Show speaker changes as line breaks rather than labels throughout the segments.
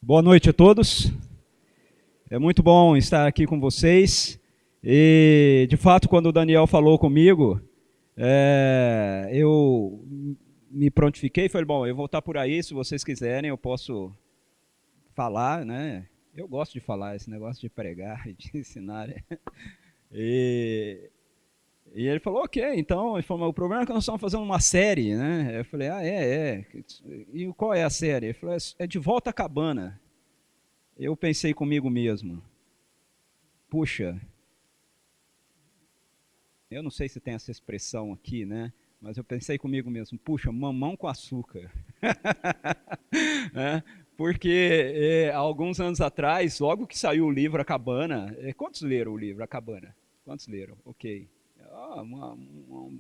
Boa noite a todos. É muito bom estar aqui com vocês. E, de fato, quando o Daniel falou comigo, eu me prontifiquei e falei, bom, eu vou estar por aí, se vocês quiserem, eu posso falar, né? Eu gosto de falar, esse negócio de pregar e de ensinar. E ele falou, ok, então, ele falou, o problema é que nós estamos fazendo uma série, né? Eu falei, é. E qual é a série? Ele falou, é De Volta à Cabana. Eu pensei comigo mesmo, puxa, eu não sei se tem essa expressão aqui, né? Mas eu pensei comigo mesmo, puxa, mamão com açúcar. Né? Porque há alguns anos atrás, logo que saiu o livro A Cabana, quantos leram o livro A Cabana? Quantos leram? Ok.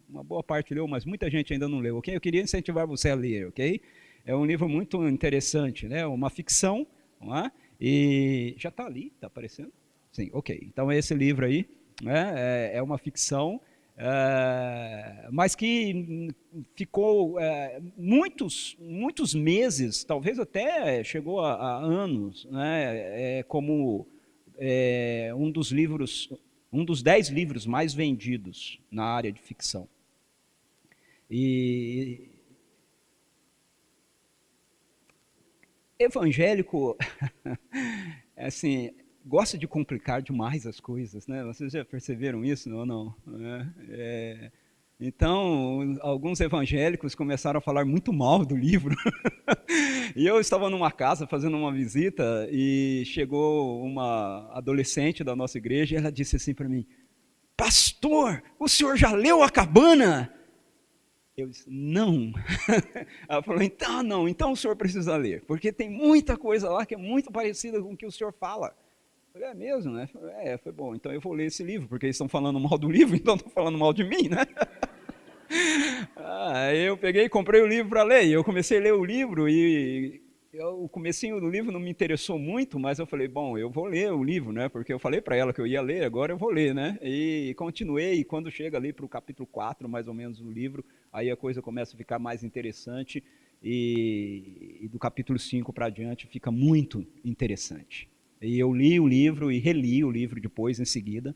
Uma boa parte leu, mas muita gente ainda não leu, ok? Eu queria incentivar você a ler, ok? É um livro muito interessante, né? Uma ficção, não é? E já está ali, está aparecendo? Sim, ok. Então esse livro aí, né, é uma ficção, mas que ficou muitos meses, talvez até chegou a anos, né, como um dos livros, um dos 10 livros mais vendidos na área de ficção. E evangélico, assim, gosta de complicar demais as coisas, né? Vocês já perceberam isso ou não? Então, alguns evangélicos começaram a falar muito mal do livro. E eu estava numa casa fazendo uma visita e chegou uma adolescente da nossa igreja e ela disse assim para mim, pastor, o senhor já leu A Cabana? Eu disse, não. Ela falou, então o senhor precisa ler, porque tem muita coisa lá que é muito parecida com o que o senhor fala. Eu falei, é mesmo, né? Foi bom, então eu vou ler esse livro, porque eles estão falando mal do livro, então estão falando mal de mim, né? Aí eu peguei e comprei o livro para ler, e eu comecei a ler o livro, e o comecinho do livro não me interessou muito, mas eu falei, bom, eu vou ler o livro, né? Porque eu falei para ela que eu ia ler, agora eu vou ler, né? E continuei, e quando chega ali para o capítulo 4, mais ou menos, do livro, aí a coisa começa a ficar mais interessante, e do capítulo 5 para adiante fica muito interessante. E eu li o livro e reli o livro depois, em seguida,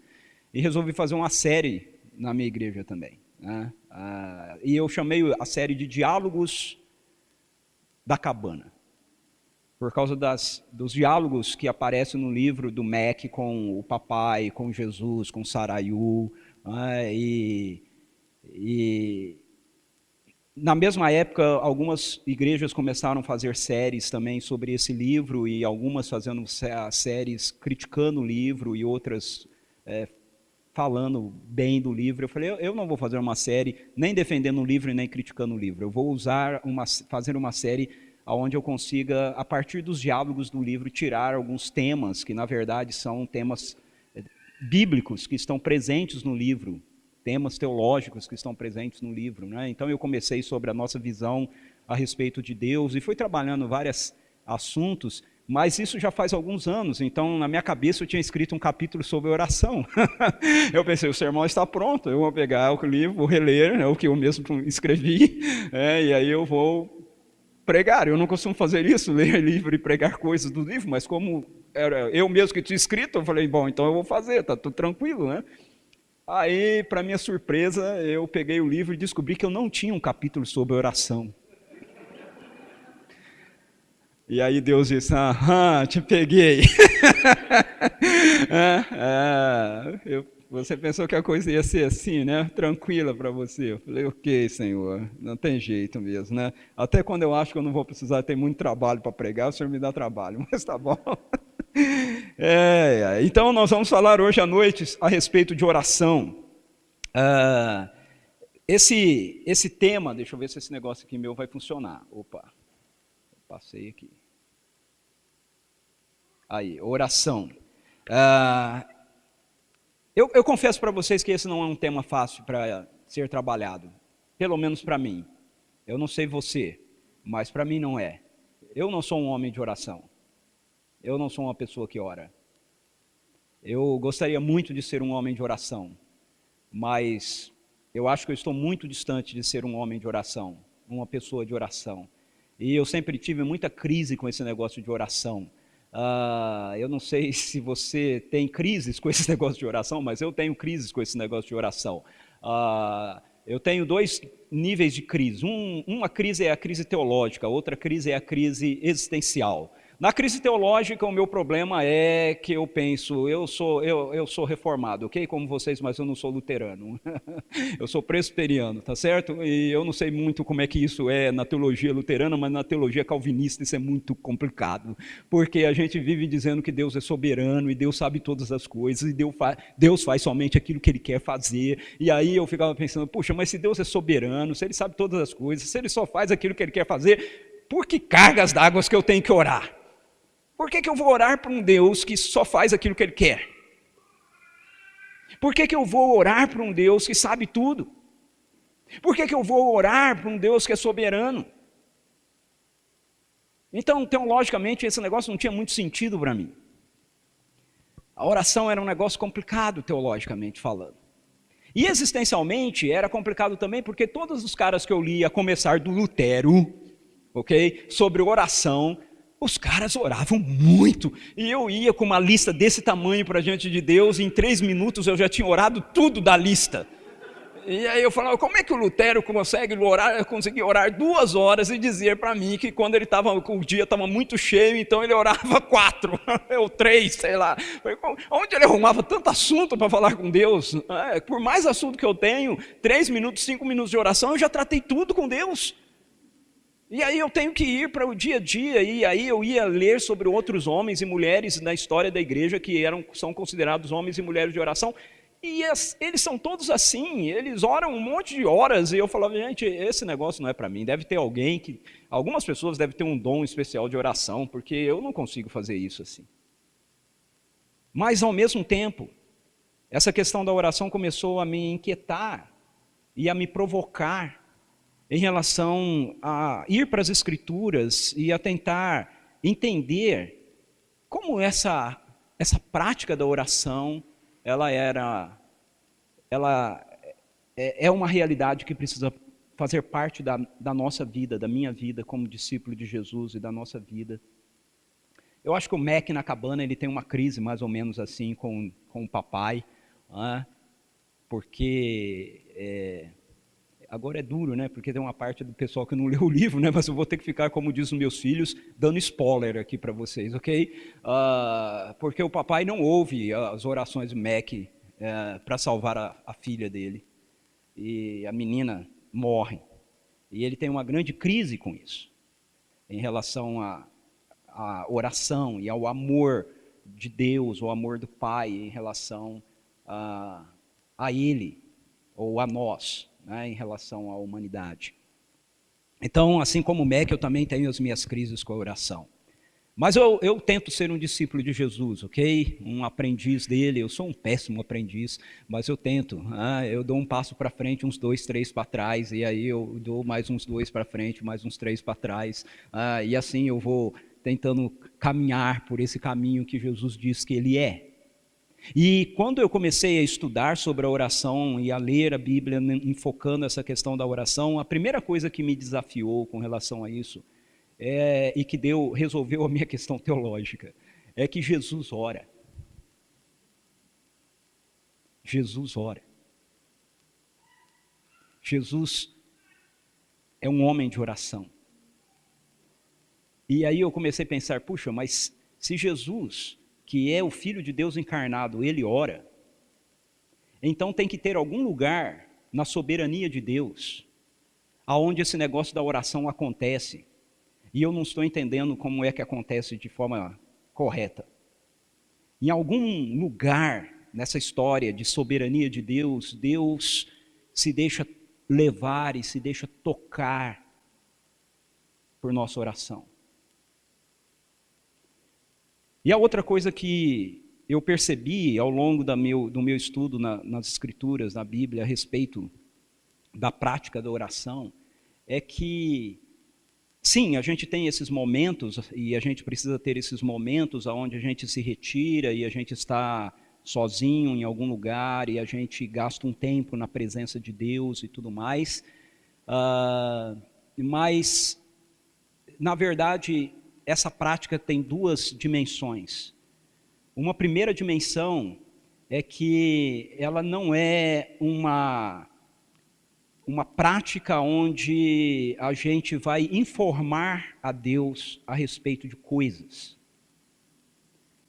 e resolvi fazer uma série na minha igreja também, né? E eu chamei a série de Diálogos da Cabana, por causa dos diálogos que aparecem no livro do Mac com o papai, com Jesus, com Saraiu, né? E na mesma época, algumas igrejas começaram a fazer séries também sobre esse livro, e algumas fazendo séries criticando o livro e outras falando bem do livro. Eu falei, eu não vou fazer uma série nem defendendo o livro e nem criticando o livro. Eu vou fazer uma série onde eu consiga, a partir dos diálogos do livro, tirar alguns temas que, na verdade, são temas bíblicos que estão presentes no livro, temas teológicos que estão presentes no livro, né? Então eu comecei sobre a nossa visão a respeito de Deus e fui trabalhando vários assuntos, mas isso já faz alguns anos, então na minha cabeça eu tinha escrito um capítulo sobre oração. Eu pensei, o sermão está pronto, eu vou pegar o livro, vou reler, né, o que eu mesmo escrevi, e aí eu vou pregar. Eu não costumo fazer isso, ler livro e pregar coisas do livro, mas como era eu mesmo que tinha escrito, eu falei, bom, então eu vou fazer, tá tudo tranquilo, né? Aí, para minha surpresa, eu peguei o livro e descobri que eu não tinha um capítulo sobre oração. E aí Deus disse, te peguei. Você pensou que a coisa ia ser assim, né? Tranquila para você. Eu falei, ok, Senhor, não tem jeito mesmo, né? Até quando eu acho que eu não vou precisar ter muito trabalho para pregar, o Senhor me dá trabalho, mas tá bom. Então nós vamos falar hoje à noite a respeito de oração. Esse tema, deixa eu ver se esse negócio aqui meu vai funcionar. Opa, passei aqui. Aí, oração. Eu confesso para vocês que esse não é um tema fácil para ser trabalhado, pelo menos para mim. Eu não sei você, mas para mim não é. Eu não sou um homem de oração. Eu não sou uma pessoa que ora. Eu gostaria muito de ser um homem de oração, mas eu acho que eu estou muito distante de ser um homem de oração, uma pessoa de oração. E eu sempre tive muita crise com esse negócio de oração. Eu não sei se você tem crises com esse negócio de oração, mas eu tenho crises com esse negócio de oração. Eu tenho dois níveis de crise. Uma crise é a crise teológica, outra crise é a crise existencial. Na crise teológica, o meu problema é que eu penso, eu sou reformado, ok? Como vocês, mas eu não sou luterano. Eu sou presbiteriano, tá certo? E eu não sei muito como é que isso é na teologia luterana, mas na teologia calvinista isso é muito complicado. Porque a gente vive dizendo que Deus é soberano e Deus sabe todas as coisas, e Deus faz somente aquilo que Ele quer fazer. E aí eu ficava pensando, puxa, mas se Deus é soberano, se Ele sabe todas as coisas, se Ele só faz aquilo que Ele quer fazer, por que cargas d'água que eu tenho que orar? Por que eu vou orar para um Deus que só faz aquilo que Ele quer? Por que eu vou orar para um Deus que sabe tudo? Por que eu vou orar para um Deus que é soberano? Então, teologicamente, esse negócio não tinha muito sentido para mim. A oração era um negócio complicado, teologicamente falando. E existencialmente era complicado também, porque todos os caras que eu li, a começar do Lutero, ok, sobre oração, os caras oravam muito, e eu ia com uma lista desse tamanho para diante de Deus, e em 3 minutos eu já tinha orado tudo da lista. E aí eu falava, como é que o Lutero conseguia orar 2 horas e dizer para mim que quando o dia estava muito cheio, então ele orava 4, ou 3, sei lá. Onde ele arrumava tanto assunto para falar com Deus? Por mais assunto que eu tenho, 3 minutos, 5 minutos de oração, eu já tratei tudo com Deus. E aí eu tenho que ir para o dia a dia, e aí eu ia ler sobre outros homens e mulheres na história da igreja que são considerados homens e mulheres de oração, e eles são todos assim, eles oram um monte de horas, e eu falava, gente, esse negócio não é para mim, algumas pessoas devem ter um dom especial de oração, porque eu não consigo fazer isso assim. Mas ao mesmo tempo, essa questão da oração começou a me inquietar e a me provocar em relação a ir para as Escrituras e a tentar entender como essa prática da oração, ela é uma realidade que precisa fazer parte da nossa vida, da minha vida como discípulo de Jesus e da nossa vida. Eu acho que o Mac na cabana, ele tem uma crise mais ou menos assim com o papai, porque... Agora é duro, né? Porque tem uma parte do pessoal que não leu o livro, né? Mas eu vou ter que ficar, como diz os meus filhos, dando spoiler aqui para vocês, ok? Porque o papai não ouve as orações do Mac para salvar a filha dele. E a menina morre. E ele tem uma grande crise com isso, em relação à oração e ao amor de Deus, o amor do Pai em relação a ele, ou a nós. Em relação à humanidade. Então, assim como o Mac, eu também tenho as minhas crises com a oração. Mas eu tento ser um discípulo de Jesus, ok? Um aprendiz dele. Eu sou um péssimo aprendiz, mas eu tento. Eu dou um passo para frente, uns 2, 3 para trás, e aí eu dou mais uns 2 para frente, mais uns 3 para trás. E assim eu vou tentando caminhar por esse caminho que Jesus diz que ele é. E quando eu comecei a estudar sobre a oração e a ler a Bíblia, enfocando essa questão da oração, a primeira coisa que me desafiou com relação a isso, e que resolveu a minha questão teológica, é que Jesus ora. Jesus ora. Jesus é um homem de oração. E aí eu comecei a pensar, puxa, mas se Jesus, que é o Filho de Deus encarnado, ele ora, então tem que ter algum lugar na soberania de Deus, aonde esse negócio da oração acontece, e eu não estou entendendo como é que acontece de forma correta. Em algum lugar nessa história de soberania de Deus, Deus se deixa levar e se deixa tocar por nossa oração. E a outra coisa que eu percebi ao longo do meu estudo nas Escrituras, na Bíblia, a respeito da prática da oração, é que, sim, a gente tem esses momentos, e a gente precisa ter esses momentos onde a gente se retira e a gente está sozinho em algum lugar e a gente gasta um tempo na presença de Deus e tudo mais, mas, na verdade, essa prática tem duas dimensões. Uma primeira dimensão é que ela não é uma prática onde a gente vai informar a Deus a respeito de coisas.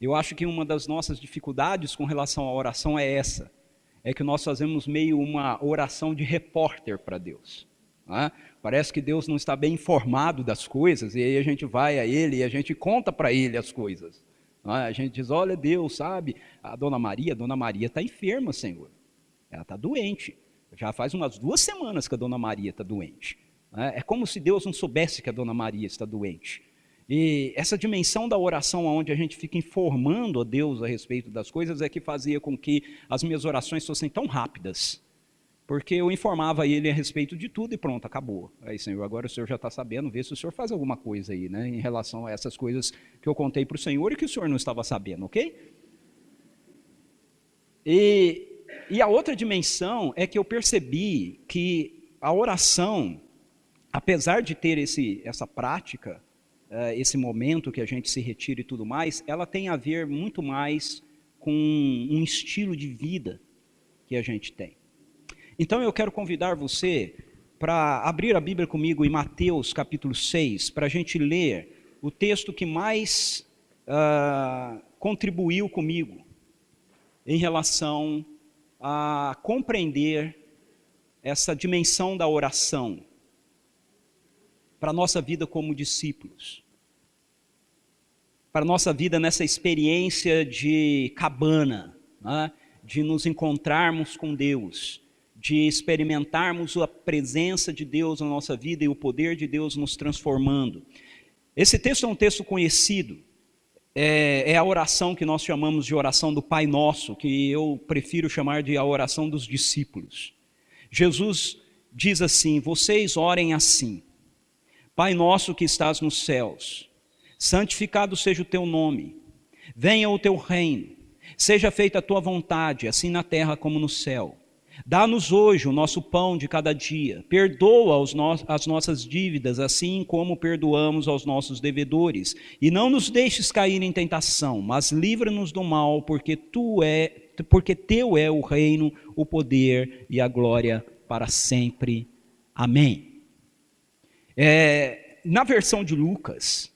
Eu acho que uma das nossas dificuldades com relação à oração é essa. É que nós fazemos meio uma oração de repórter para Deus. Né? Parece que Deus não está bem informado das coisas, e aí a gente vai a Ele e a gente conta para Ele as coisas. A gente diz, olha Deus, sabe, a Dona Maria está enferma, Senhor. Ela está doente. Já faz umas 2 semanas que a Dona Maria está doente. É como se Deus não soubesse que a Dona Maria está doente. E essa dimensão da oração, onde a gente fica informando a Deus a respeito das coisas, é que fazia com que as minhas orações fossem tão rápidas. Porque eu informava Ele a respeito de tudo e pronto, acabou. Aí, Senhor, agora o Senhor já está sabendo, vê se o Senhor faz alguma coisa aí, né, em relação a essas coisas que eu contei para o Senhor e que o Senhor não estava sabendo, ok? E a outra dimensão é que eu percebi que a oração, apesar de ter essa prática, esse momento que a gente se retira e tudo mais, ela tem a ver muito mais com um estilo de vida que a gente tem. Então eu quero convidar você para abrir a Bíblia comigo em Mateus capítulo 6, para a gente ler o texto que mais contribuiu comigo em relação a compreender essa dimensão da oração para a nossa vida como discípulos, para a nossa vida nessa experiência de cabana, né? De nos encontrarmos com Deus, de experimentarmos a presença de Deus na nossa vida e o poder de Deus nos transformando. Esse texto é um texto conhecido, é a oração que nós chamamos de oração do Pai Nosso, que eu prefiro chamar de a oração dos discípulos. Jesus diz assim, vocês orem assim, Pai nosso que estás nos céus, santificado seja o teu nome, venha o teu reino, seja feita a tua vontade, assim na terra como no céu. Dá-nos hoje o nosso pão de cada dia, perdoa as nossas dívidas, assim como perdoamos aos nossos devedores, e não nos deixes cair em tentação, mas livra-nos do mal, porque teu é o reino, o poder e a glória para sempre. Amém. Na versão de Lucas,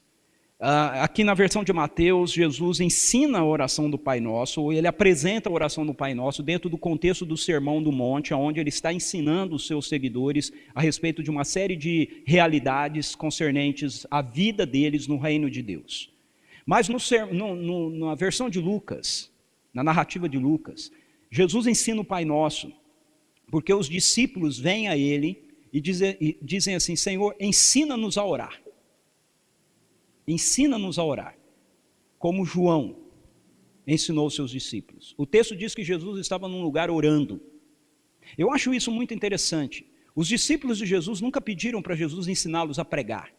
aqui na versão de Mateus, Jesus ensina a oração do Pai Nosso, ou ele apresenta a oração do Pai Nosso dentro do contexto do Sermão do Monte, onde ele está ensinando os seus seguidores a respeito de uma série de realidades concernentes à vida deles no reino de Deus. Mas na versão de Lucas, na narrativa de Lucas, Jesus ensina o Pai Nosso, porque os discípulos vêm a ele e dizem assim, Senhor, ensina-nos a orar. Ensina-nos a orar, como João ensinou os seus discípulos. O texto diz que Jesus estava num lugar orando. Eu acho isso muito interessante. Os discípulos de Jesus nunca pediram para Jesus ensiná-los a pregar.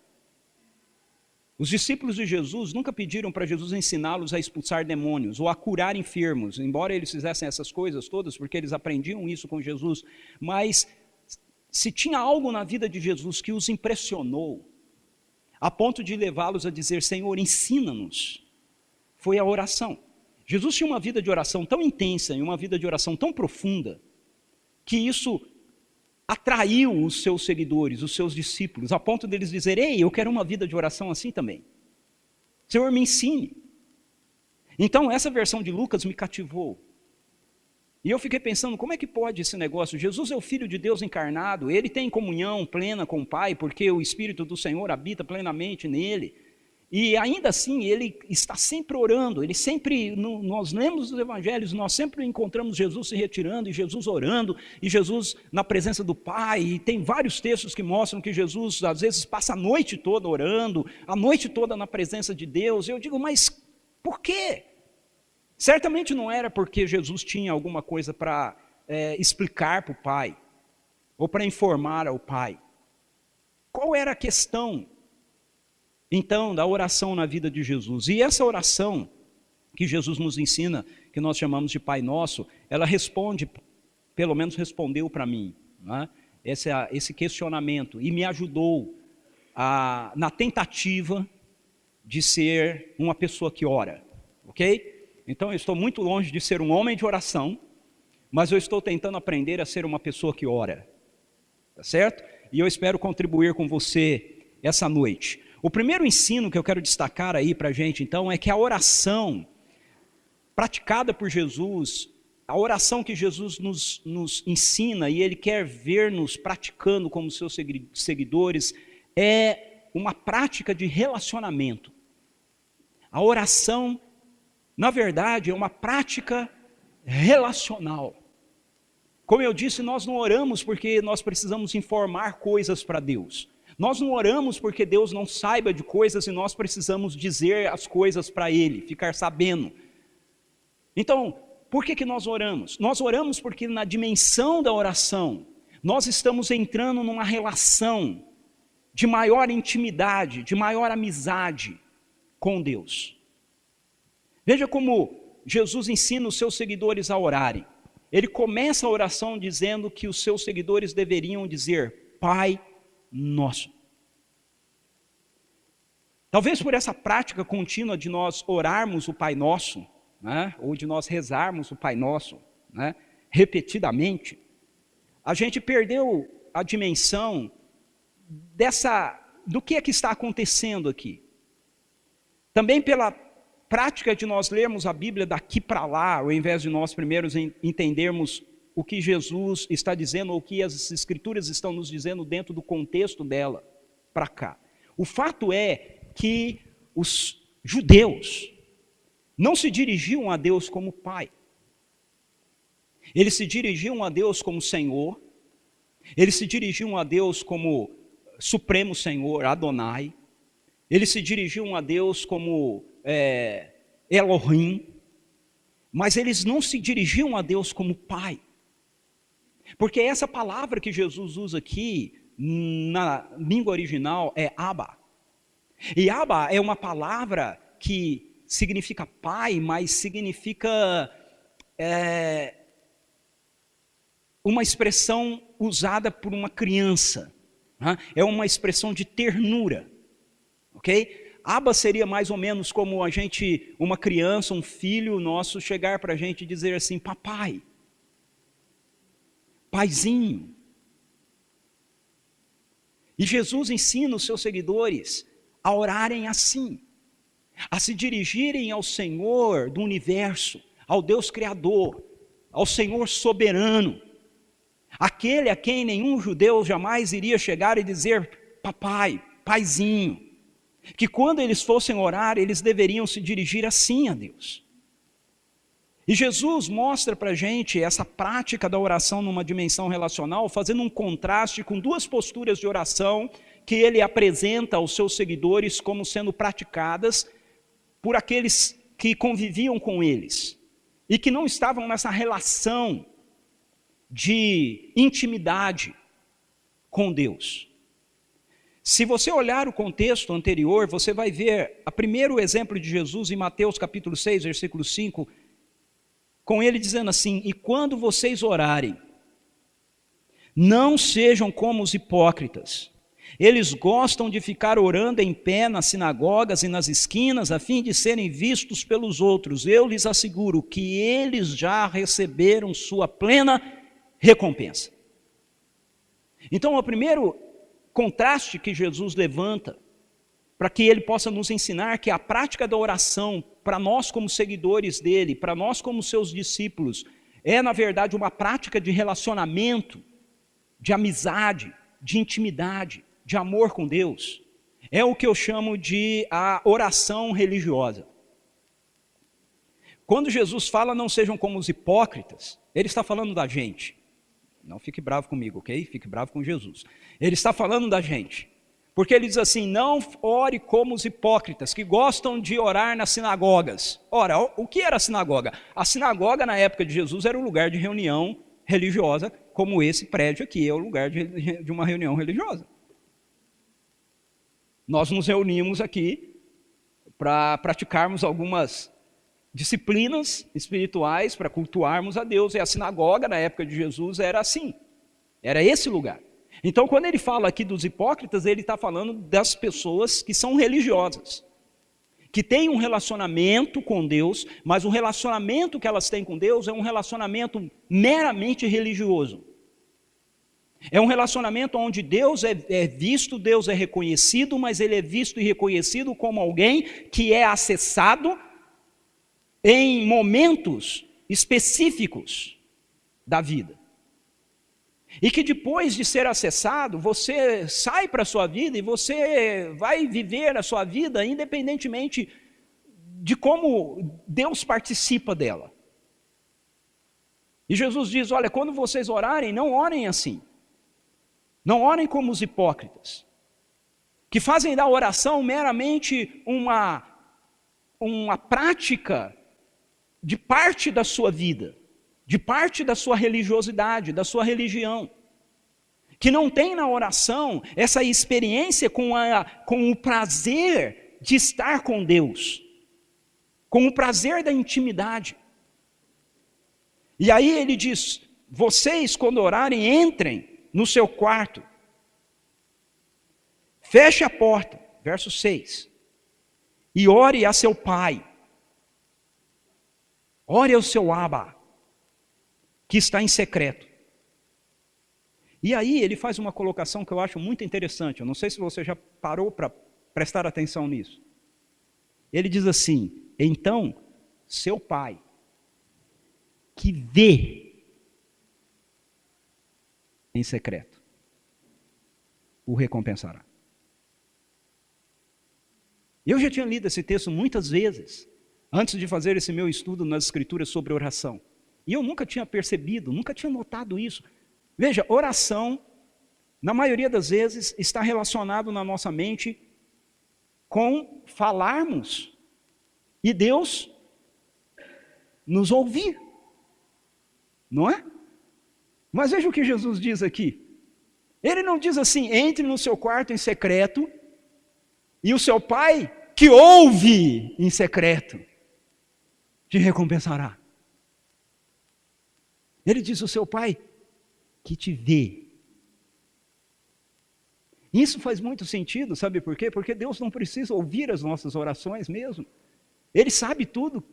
Os discípulos de Jesus nunca pediram para Jesus ensiná-los a expulsar demônios ou a curar enfermos, embora eles fizessem essas coisas todas, porque eles aprendiam isso com Jesus. Mas se tinha algo na vida de Jesus que os impressionou, a ponto de levá-los a dizer, Senhor, ensina-nos, foi a oração. Jesus tinha uma vida de oração tão intensa e uma vida de oração tão profunda, que isso atraiu os seus seguidores, os seus discípulos, a ponto deles dizerem, ei, eu quero uma vida de oração assim também. Senhor, me ensine. Então essa versão de Lucas me cativou. E eu fiquei pensando, como é que pode esse negócio? Jesus é o Filho de Deus encarnado, ele tem comunhão plena com o Pai, porque o Espírito do Senhor habita plenamente nele. E ainda assim, ele está sempre orando, ele sempre, nós lemos os evangelhos, nós sempre encontramos Jesus se retirando, e Jesus orando, e Jesus na presença do Pai, e tem vários textos que mostram que Jesus, às vezes, passa a noite toda orando, a noite toda na presença de Deus. Eu digo, mas por quê? Certamente não era porque Jesus tinha alguma coisa para explicar para o Pai, ou para informar ao Pai. Qual era a questão, então, da oração na vida de Jesus? E essa oração que Jesus nos ensina, que nós chamamos de Pai Nosso, ela responde, pelo menos respondeu para mim, né? Esse questionamento, e me ajudou na tentativa de ser uma pessoa que ora, ok? Então eu estou muito longe de ser um homem de oração, mas eu estou tentando aprender a ser uma pessoa que ora, tá certo? E eu espero contribuir com você essa noite. O primeiro ensino que eu quero destacar aí para a gente, então, é que a oração praticada por Jesus, a oração que Jesus nos ensina e Ele quer ver-nos praticando como seus seguidores, é uma prática de relacionamento. A oração, na verdade, é uma prática relacional. Como eu disse, nós não oramos porque nós precisamos informar coisas para Deus. Nós não oramos porque Deus não saiba de coisas e nós precisamos dizer as coisas para Ele, ficar sabendo. Então, por que nós oramos? Nós oramos porque na dimensão da oração, nós estamos entrando numa relação de maior intimidade, de maior amizade com Deus. Veja como Jesus ensina os seus seguidores a orarem. Ele começa a oração dizendo que os seus seguidores deveriam dizer, Pai Nosso. Talvez por essa prática contínua de nós orarmos o Pai Nosso, né, ou de nós rezarmos o Pai Nosso, né, repetidamente, a gente perdeu a dimensão do que é que está acontecendo aqui. Também pela prática de nós lermos a Bíblia daqui para lá, ao invés de nós primeiro entendermos o que Jesus está dizendo, ou o que as Escrituras estão nos dizendo dentro do contexto dela, para cá. O fato é que os judeus não se dirigiam a Deus como Pai. Eles se dirigiam a Deus como Senhor, eles se dirigiam a Deus como Supremo Senhor, Adonai, eles se dirigiam a Deus como Elohim, mas eles não se dirigiam a Deus como Pai. Porque essa palavra que Jesus usa aqui, na língua original, é Abba. E Abba é uma palavra que significa pai, mas significa uma expressão usada por uma criança. É uma expressão de ternura. Ok? Abba seria mais ou menos como uma criança, um filho nosso, chegar para a gente e dizer assim, papai, paizinho. E Jesus ensina os seus seguidores a orarem assim, a se dirigirem ao Senhor do universo, ao Deus Criador, ao Senhor soberano, aquele a quem nenhum judeu jamais iria chegar e dizer, papai, paizinho, que quando eles fossem orar, eles deveriam se dirigir assim a Deus. E Jesus mostra para a gente essa prática da oração numa dimensão relacional, fazendo um contraste com duas posturas de oração que ele apresenta aos seus seguidores como sendo praticadas por aqueles que conviviam com eles e que não estavam nessa relação de intimidade com Deus. Se você olhar o contexto anterior, você vai ver o primeiro exemplo de Jesus em Mateus capítulo 6, versículo 5, com ele dizendo assim, e quando vocês orarem, não sejam como os hipócritas. Eles gostam de ficar orando em pé nas sinagogas e nas esquinas, a fim de serem vistos pelos outros. Eu lhes asseguro que eles já receberam sua plena recompensa. Então, o primeiro contraste que Jesus levanta, para que ele possa nos ensinar que a prática da oração, para nós como seguidores dele, para nós como seus discípulos, é na verdade uma prática de relacionamento, de amizade, de intimidade, de amor com Deus. É o que eu chamo de a oração religiosa. Quando Jesus fala não sejam como os hipócritas, ele está falando da gente. Não fique bravo comigo, ok? Fique bravo com Jesus. Ele está falando da gente. Porque ele diz assim, não ore como os hipócritas, que gostam de orar nas sinagogas. Ora, o que era a sinagoga? A sinagoga na época de Jesus era um lugar de reunião religiosa, como esse prédio aqui é o lugar de uma reunião religiosa. Nós nos reunimos aqui para praticarmos algumas disciplinas espirituais, para cultuarmos a Deus, e a sinagoga na época de Jesus era assim, era esse lugar. Então, quando ele fala aqui dos hipócritas, ele está falando das pessoas que são religiosas. que têm um relacionamento com Deus, mas o relacionamento que elas têm com Deus é um relacionamento meramente religioso. É um relacionamento onde Deus é visto, Deus é reconhecido, mas Ele é visto e reconhecido como alguém que é acessado em momentos específicos da vida. E que depois de ser acessado, você sai para a sua vida e você vai viver a sua vida independentemente de como Deus participa dela. E Jesus diz, olha, quando vocês orarem, não orem assim. Não orem como os hipócritas, que fazem da oração meramente uma prática de parte da sua vida, de parte da sua religiosidade, da sua religião, que não tem na oração essa experiência com o prazer de estar com Deus, com o prazer da intimidade. E aí ele diz, vocês quando orarem, entrem no seu quarto, feche a porta, verso 6, e ore a seu pai, ore ao seu Abba, que está em secreto. E aí ele faz uma colocação que eu acho muito interessante, eu não sei se você já parou para prestar atenção nisso. Ele diz assim, então, seu pai, que vê em secreto, o recompensará. Eu já tinha lido esse texto muitas vezes, antes de fazer esse meu estudo nas escrituras sobre oração. E eu nunca tinha percebido, nunca tinha notado isso. Veja, oração, na maioria das vezes, está relacionado na nossa mente com falarmos e Deus nos ouvir. Não é? Mas veja o que Jesus diz aqui. Ele não diz assim, entre no seu quarto em secreto, e o seu pai, que ouve em secreto, te recompensará. Ele diz, o seu pai, que te vê. Isso faz muito sentido, sabe por quê? Porque Deus não precisa ouvir as nossas orações mesmo. Ele sabe tudo.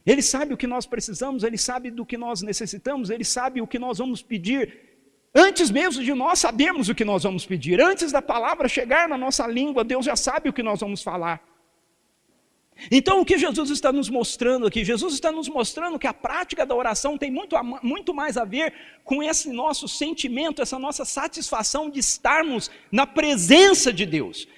Ele sabe o que nós precisamos, Ele sabe do que nós necessitamos, Ele sabe o que nós vamos pedir. Antes mesmo de nós sabermos o que nós vamos pedir, antes da palavra chegar na nossa língua, Deus já sabe o que nós vamos falar. Então o que Jesus está nos mostrando aqui? Jesus está nos mostrando que a prática da oração tem muito mais a ver com esse nosso sentimento, essa nossa satisfação de estarmos na presença de Deus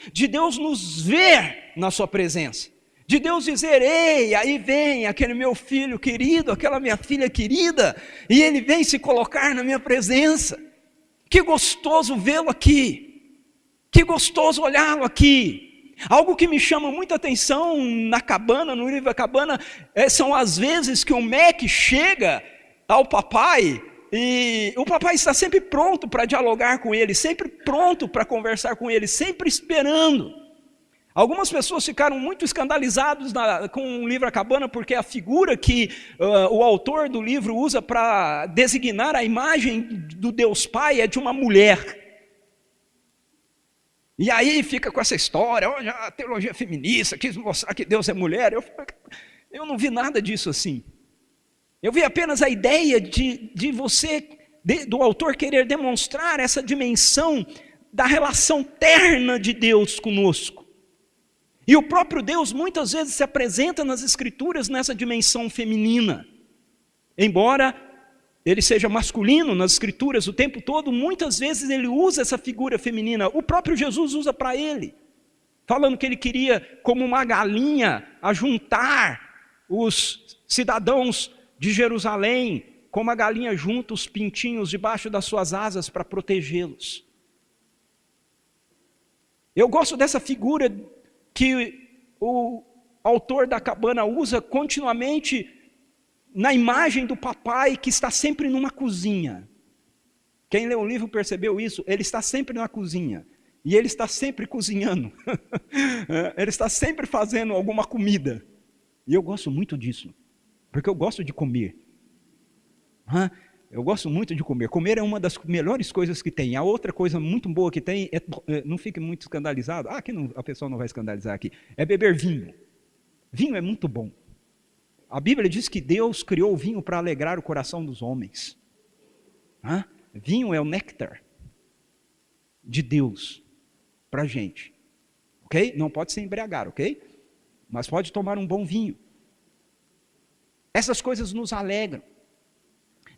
nos ver na sua presença. De Deus dizer, ei, aí vem aquele meu filho querido, aquela minha filha querida, e ele vem se colocar na minha presença. Que gostoso vê-lo aqui, que gostoso olhá-lo aqui. Algo que me chama muita atenção na cabana, no livro da cabana, são as vezes que o Mac chega ao papai, e o papai está sempre pronto para dialogar com ele, sempre pronto para conversar com ele, sempre esperando. Algumas pessoas ficaram muito escandalizadas com o livro A Cabana, porque a figura que o autor do livro usa para designar a imagem do Deus Pai é de uma mulher. E aí fica com essa história, olha, a teologia feminista quis mostrar que Deus é mulher. Eu não vi nada disso assim. Eu vi apenas a ideia do autor querer demonstrar essa dimensão da relação terna de Deus conosco. E o próprio Deus muitas vezes se apresenta nas Escrituras nessa dimensão feminina. Embora ele seja masculino nas Escrituras o tempo todo, muitas vezes ele usa essa figura feminina. O próprio Jesus usa para ele, falando que ele queria, como uma galinha, ajuntar os cidadãos de Jerusalém, como a galinha junta os pintinhos debaixo das suas asas para protegê-los. Eu gosto dessa figura que o autor da cabana usa continuamente na imagem do papai que está sempre numa cozinha. Quem lê o livro percebeu isso, ele está sempre na cozinha, e ele está sempre cozinhando, ele está sempre fazendo alguma comida, e eu gosto muito disso, porque eu gosto de comer. Eu gosto muito de comer. Comer é uma das melhores coisas que tem. A outra coisa muito boa que tem, não fique muito escandalizado, aqui não, a pessoa não vai escandalizar aqui, é beber vinho. Vinho é muito bom. A Bíblia diz que Deus criou o vinho para alegrar o coração dos homens. Vinho é o néctar de Deus para a gente. Ok? Não pode se embriagar, ok? Mas pode tomar um bom vinho. Essas coisas nos alegram.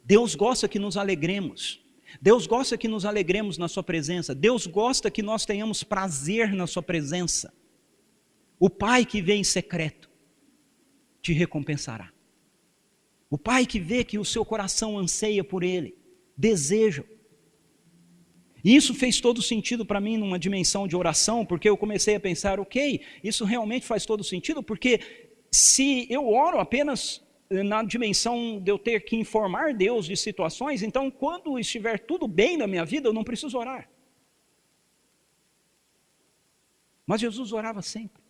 Deus gosta que nos alegremos. Deus gosta que nos alegremos na sua presença. Deus gosta que nós tenhamos prazer na sua presença. O Pai que vê em secreto te recompensará. O Pai que vê que o seu coração anseia por Ele, deseja. E isso fez todo sentido para mim numa dimensão de oração, porque eu comecei a pensar, ok, isso realmente faz todo sentido, porque se eu oro apenas na dimensão de eu ter que informar Deus de situações, então quando estiver tudo bem na minha vida, eu não preciso orar. Mas Jesus orava sempre.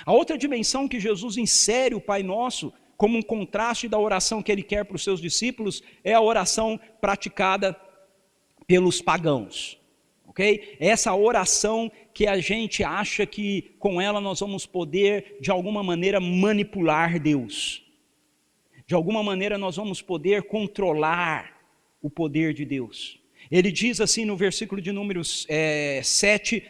A outra dimensão que Jesus insere o Pai Nosso, como um contraste da oração que Ele quer para os seus discípulos, é a oração praticada pelos pagãos. Ok? Essa oração que a gente acha que com ela nós vamos poder, de alguma maneira, manipular Deus. De alguma maneira nós vamos poder controlar o poder de Deus. Ele diz assim no versículo de número 7,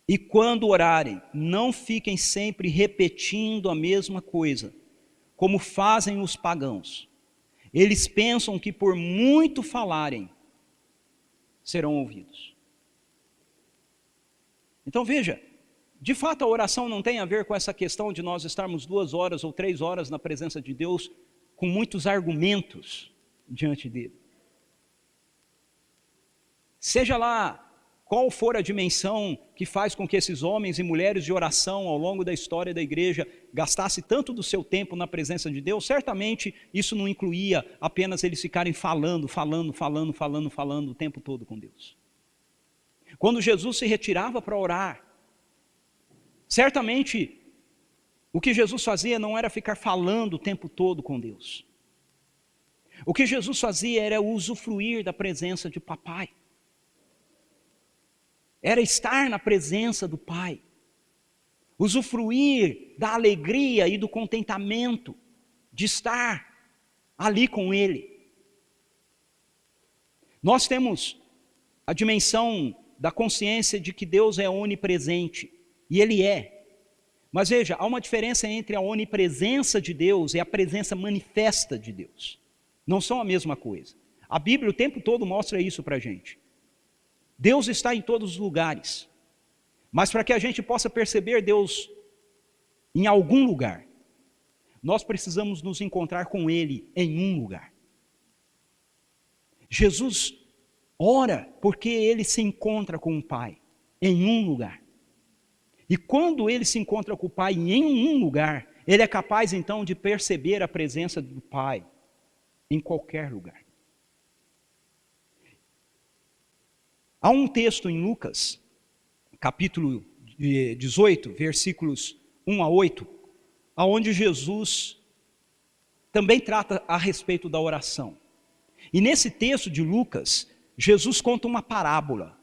e quando orarem, não fiquem sempre repetindo a mesma coisa, como fazem os pagãos. Eles pensam que por muito falarem, serão ouvidos. Então veja, de fato a oração não tem a ver com essa questão de nós estarmos 2 horas ou 3 horas na presença de Deus, com muitos argumentos diante dele. Seja lá qual for a dimensão que faz com que esses homens e mulheres de oração ao longo da história da igreja gastasse tanto do seu tempo na presença de Deus, certamente isso não incluía apenas eles ficarem falando o tempo todo com Deus. Quando Jesus se retirava para orar, certamente o que Jesus fazia não era ficar falando o tempo todo com Deus. O que Jesus fazia era usufruir da presença de papai. Era estar na presença do Pai, usufruir da alegria e do contentamento de estar ali com Ele. Nós temos a dimensão da consciência de que Deus é onipresente, e Ele é. Mas veja, há uma diferença entre a onipresença de Deus e a presença manifesta de Deus. Não são a mesma coisa. A Bíblia o tempo todo mostra isso para a gente. Deus está em todos os lugares, mas para que a gente possa perceber Deus em algum lugar, nós precisamos nos encontrar com Ele em um lugar. Jesus ora porque Ele se encontra com o Pai em um lugar. E quando Ele se encontra com o Pai em um lugar, Ele é capaz então de perceber a presença do Pai em qualquer lugar. Há um texto em Lucas, capítulo 18, versículos 1 a 8, onde Jesus também trata a respeito da oração. E nesse texto de Lucas, Jesus conta uma parábola.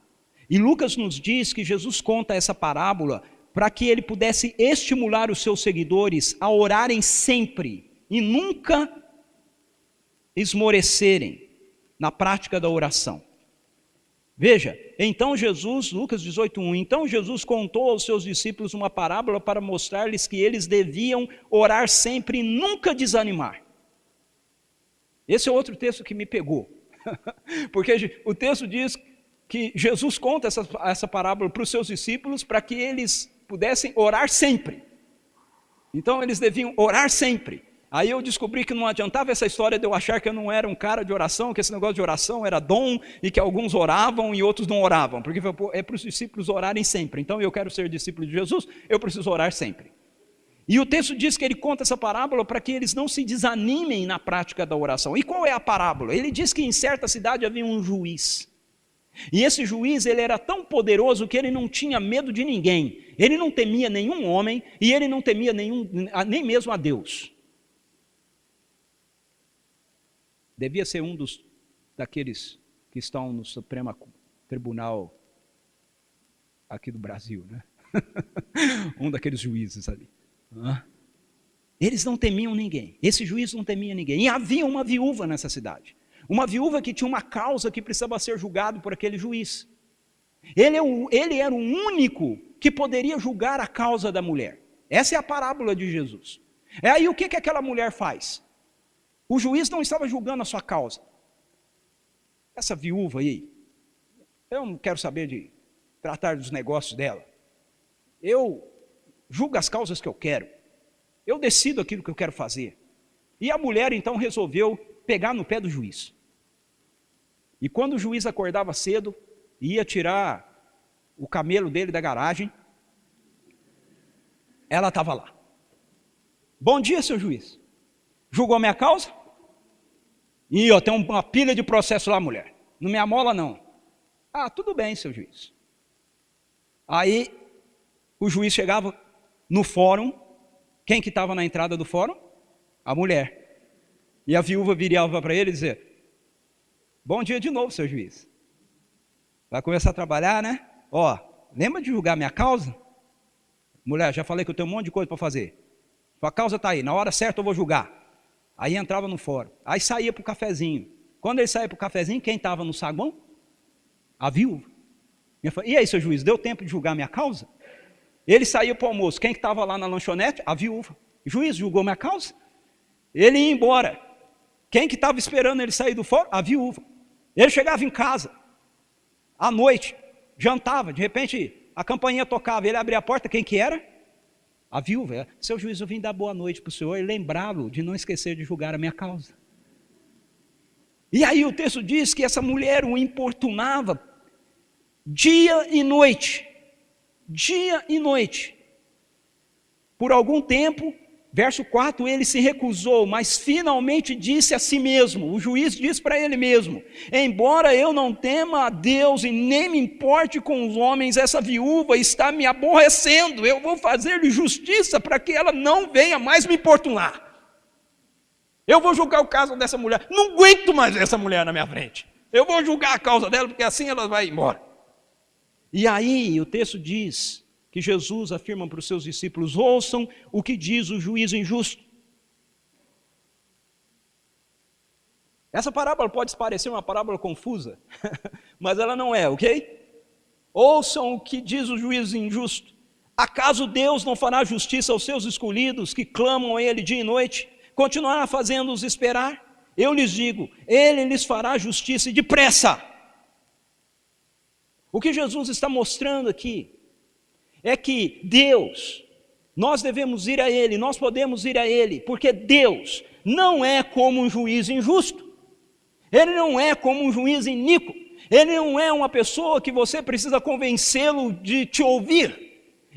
E Lucas nos diz que Jesus conta essa parábola para que ele pudesse estimular os seus seguidores a orarem sempre e nunca esmorecerem na prática da oração. Veja, então Jesus, Lucas 18:1, então Jesus contou aos seus discípulos uma parábola para mostrar-lhes que eles deviam orar sempre e nunca desanimar. Esse é outro texto que me pegou, porque o texto diz que Jesus conta essa parábola para os seus discípulos para que eles pudessem orar sempre. Então eles deviam orar sempre. Aí eu descobri que não adiantava essa história de eu achar que eu não era um cara de oração, que esse negócio de oração era dom, e que alguns oravam e outros não oravam, porque é para os discípulos orarem sempre. Então eu quero ser discípulo de Jesus, eu preciso orar sempre. E o texto diz que ele conta essa parábola para que eles não se desanimem na prática da oração. E qual é a parábola? Ele diz que em certa cidade havia um juiz. E esse juiz, ele era tão poderoso que ele não tinha medo de ninguém. Ele não temia nenhum homem e ele não temia nem mesmo a Deus. Devia ser um daqueles que estão no Supremo Tribunal aqui do Brasil, né? Um daqueles juízes ali. Eles não temiam ninguém. Esse juiz não temia ninguém. E havia uma viúva nessa cidade. Uma viúva que tinha uma causa que precisava ser julgado por aquele juiz. Ele era o único que poderia julgar a causa da mulher. Essa é a parábola de Jesus. Aí o que aquela mulher faz? O juiz não estava julgando a sua causa. Essa viúva aí, eu não quero saber de tratar dos negócios dela. Eu julgo as causas que eu quero. Eu decido aquilo que eu quero fazer. E a mulher então resolveu pegar no pé do juiz. E quando o juiz acordava cedo, ia tirar o camelo dele da garagem, ela estava lá. Bom dia, seu juiz. Julgou a minha causa? E tem uma pilha de processo lá, mulher. Não me amola, não. Ah, tudo bem, seu juiz. Aí, o juiz chegava no fórum. Quem que estava na entrada do fórum? A mulher. E a viúva virava para ele e dizia: bom dia de novo, seu juiz. Vai começar a trabalhar, né? Lembra de julgar minha causa? Mulher, já falei que eu tenho um monte de coisa para fazer. Sua causa está aí, na hora certa eu vou julgar. Aí entrava no fórum. Aí saía para o cafezinho. Quando ele saía para o cafezinho, quem estava no saguão? A viúva. E aí, seu juiz, deu tempo de julgar minha causa? Ele saía para o almoço. Quem estava lá na lanchonete? A viúva. O juiz julgou minha causa? Ele ia embora. Quem que estava esperando ele sair do fórum? A viúva. Ele chegava em casa, à noite, jantava, de repente a campainha tocava, ele abria a porta, quem que era? A viúva. Seu juiz, eu vim dar boa noite para o senhor e lembrá-lo de não esquecer de julgar a minha causa. E aí o texto diz que essa mulher o importunava dia e noite, por algum tempo. Verso 4, ele se recusou, mas finalmente disse a si mesmo, o juiz diz para ele mesmo: embora eu não tema a Deus e nem me importe com os homens, essa viúva está me aborrecendo, eu vou fazer-lhe justiça para que ela não venha mais me importunar. Eu vou julgar o caso dessa mulher, não aguento mais essa mulher na minha frente, eu vou julgar a causa dela, porque assim ela vai embora. E aí o texto diz que Jesus afirma para os seus discípulos: ouçam o que diz o juiz injusto. Essa parábola pode parecer uma parábola confusa, mas ela não é, ok? Ouçam o que diz o juiz injusto. Acaso Deus não fará justiça aos seus escolhidos, que clamam a Ele dia e noite, continuará fazendo-os esperar? Eu lhes digo, Ele lhes fará justiça e depressa. O que Jesus está mostrando aqui é que Deus, nós devemos ir a Ele, nós podemos ir a Ele, porque Deus não é como um juiz injusto, Ele não é como um juiz iníquo, Ele não é uma pessoa que você precisa convencê-lo de te ouvir.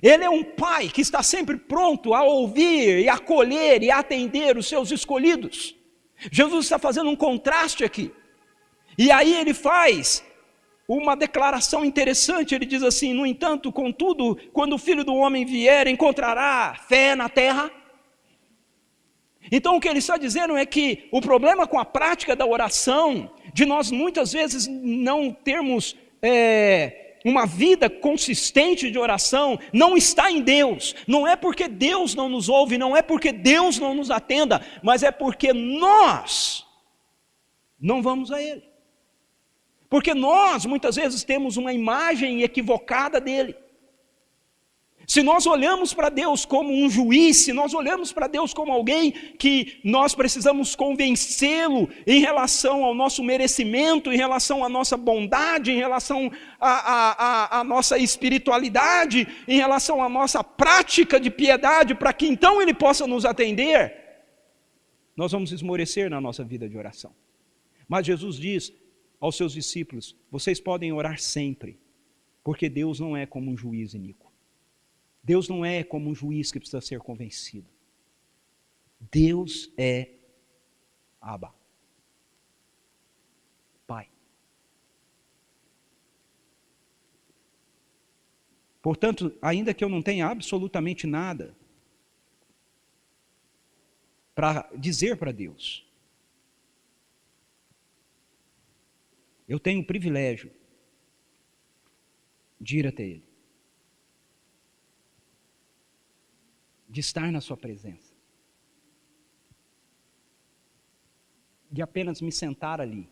Ele é um pai que está sempre pronto a ouvir e acolher e atender os seus escolhidos. Jesus está fazendo um contraste aqui, e aí ele faz uma declaração interessante. Ele diz assim: no entanto, contudo, quando o Filho do Homem vier, encontrará fé na terra? Então o que ele está dizendo é que o problema com a prática da oração, de nós muitas vezes não termos uma vida consistente de oração, não está em Deus. Não é porque Deus não nos ouve, não é porque Deus não nos atenda, mas é porque nós não vamos a Ele. Porque nós, muitas vezes, temos uma imagem equivocada dele. Se nós olhamos para Deus como um juiz, se nós olhamos para Deus como alguém que nós precisamos convencê-lo em relação ao nosso merecimento, em relação à nossa bondade, em relação à nossa espiritualidade, em relação à nossa prática de piedade, para que então Ele possa nos atender, nós vamos esmorecer na nossa vida de oração. Mas Jesus diz aos seus discípulos: vocês podem orar sempre, porque Deus não é como um juiz iníquo. Deus não é como um juiz que precisa ser convencido. Deus é Abba, Pai. Portanto, ainda que eu não tenha absolutamente nada para dizer para Deus, eu tenho o privilégio de ir até Ele. de estar na sua presença, de apenas me sentar ali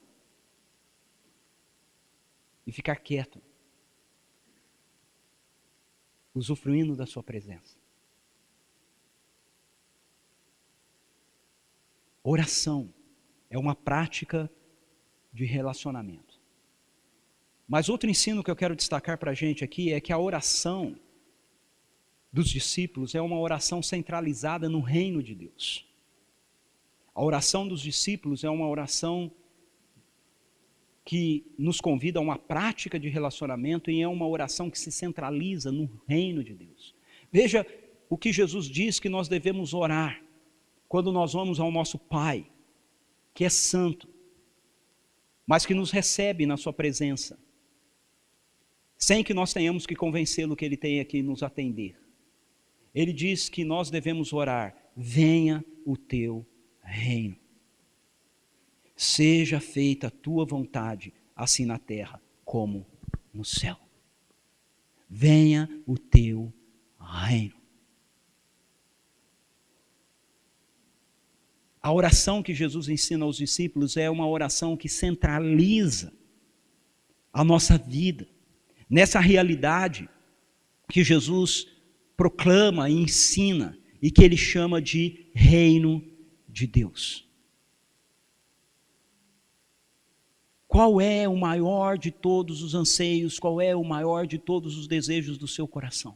e ficar quieto, usufruindo da sua presença. Oração é uma prática de relacionamento. Mas outro ensino que eu quero destacar para a gente aqui é que a oração dos discípulos é uma oração centralizada no reino de Deus. A oração dos discípulos é uma oração que nos convida a uma prática de relacionamento e é uma oração que se centraliza no reino de Deus. Veja o que Jesus diz que nós devemos orar quando nós vamos ao nosso Pai, que é santo, mas que nos recebe na sua presença, sem que nós tenhamos que convencê-lo que ele tenha que nos atender. Ele diz que nós devemos orar: venha o teu reino. Seja feita a tua vontade, assim na terra como no céu. Venha o teu reino. A oração que Jesus ensina aos discípulos é uma oração que centraliza a nossa vida nessa realidade que Jesus proclama e ensina e que ele chama de reino de Deus. Qual é o maior de todos os anseios? Qual é o maior de todos os desejos do seu coração?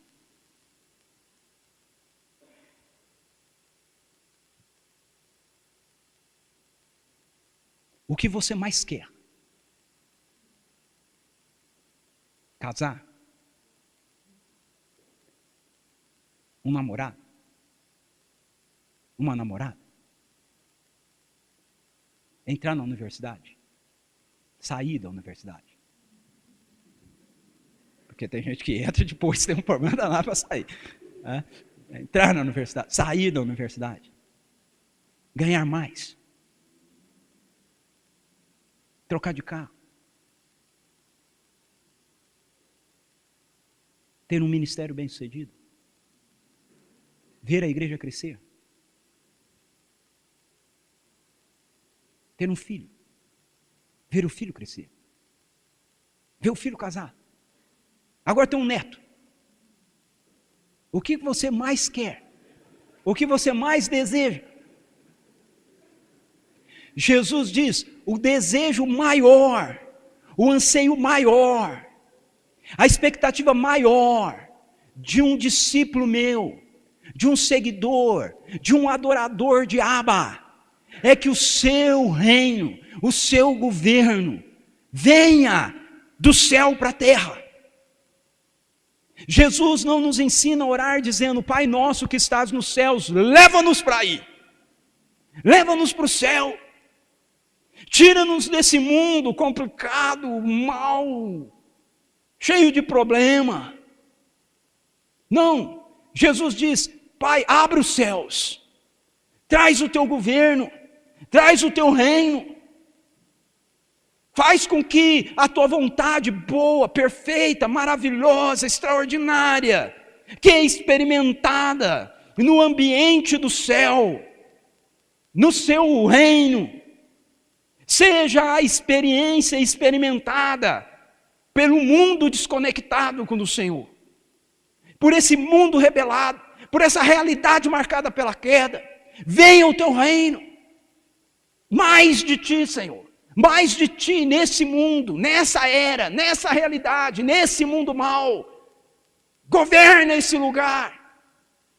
O que você mais quer? Casar? Um namorado? Uma namorada? Entrar na universidade? Sair da universidade? Porque tem gente que entra e depois tem um problema danado para sair. Entrar na universidade, sair da universidade, ganhar mais, trocar de carro, ter um ministério bem-sucedido, ver a igreja crescer, ter um filho, ver o filho crescer, ver o filho casar, agora ter um neto. O que você mais quer? O que você mais deseja? Jesus diz: o desejo maior, o anseio maior, a expectativa maior de um discípulo meu, de um seguidor, de um adorador de Abba, é que o seu reino, o seu governo, venha do céu para a terra. Jesus não nos ensina a orar dizendo: Pai nosso que estás nos céus, leva-nos para aí, leva-nos para o céu, tira-nos desse mundo complicado, mau, cheio de problema. Não, Jesus diz: Pai, abre os céus, traz o teu governo, traz o teu reino, faz com que a tua vontade boa, perfeita, maravilhosa, extraordinária, que é experimentada no ambiente do céu, no seu reino, seja a experiência experimentada pelo mundo desconectado com o Senhor, por esse mundo rebelado, por essa realidade marcada pela queda. Venha o teu reino, mais de ti, Senhor, mais de ti nesse mundo, nessa era, nessa realidade, nesse mundo mau. Governa esse lugar,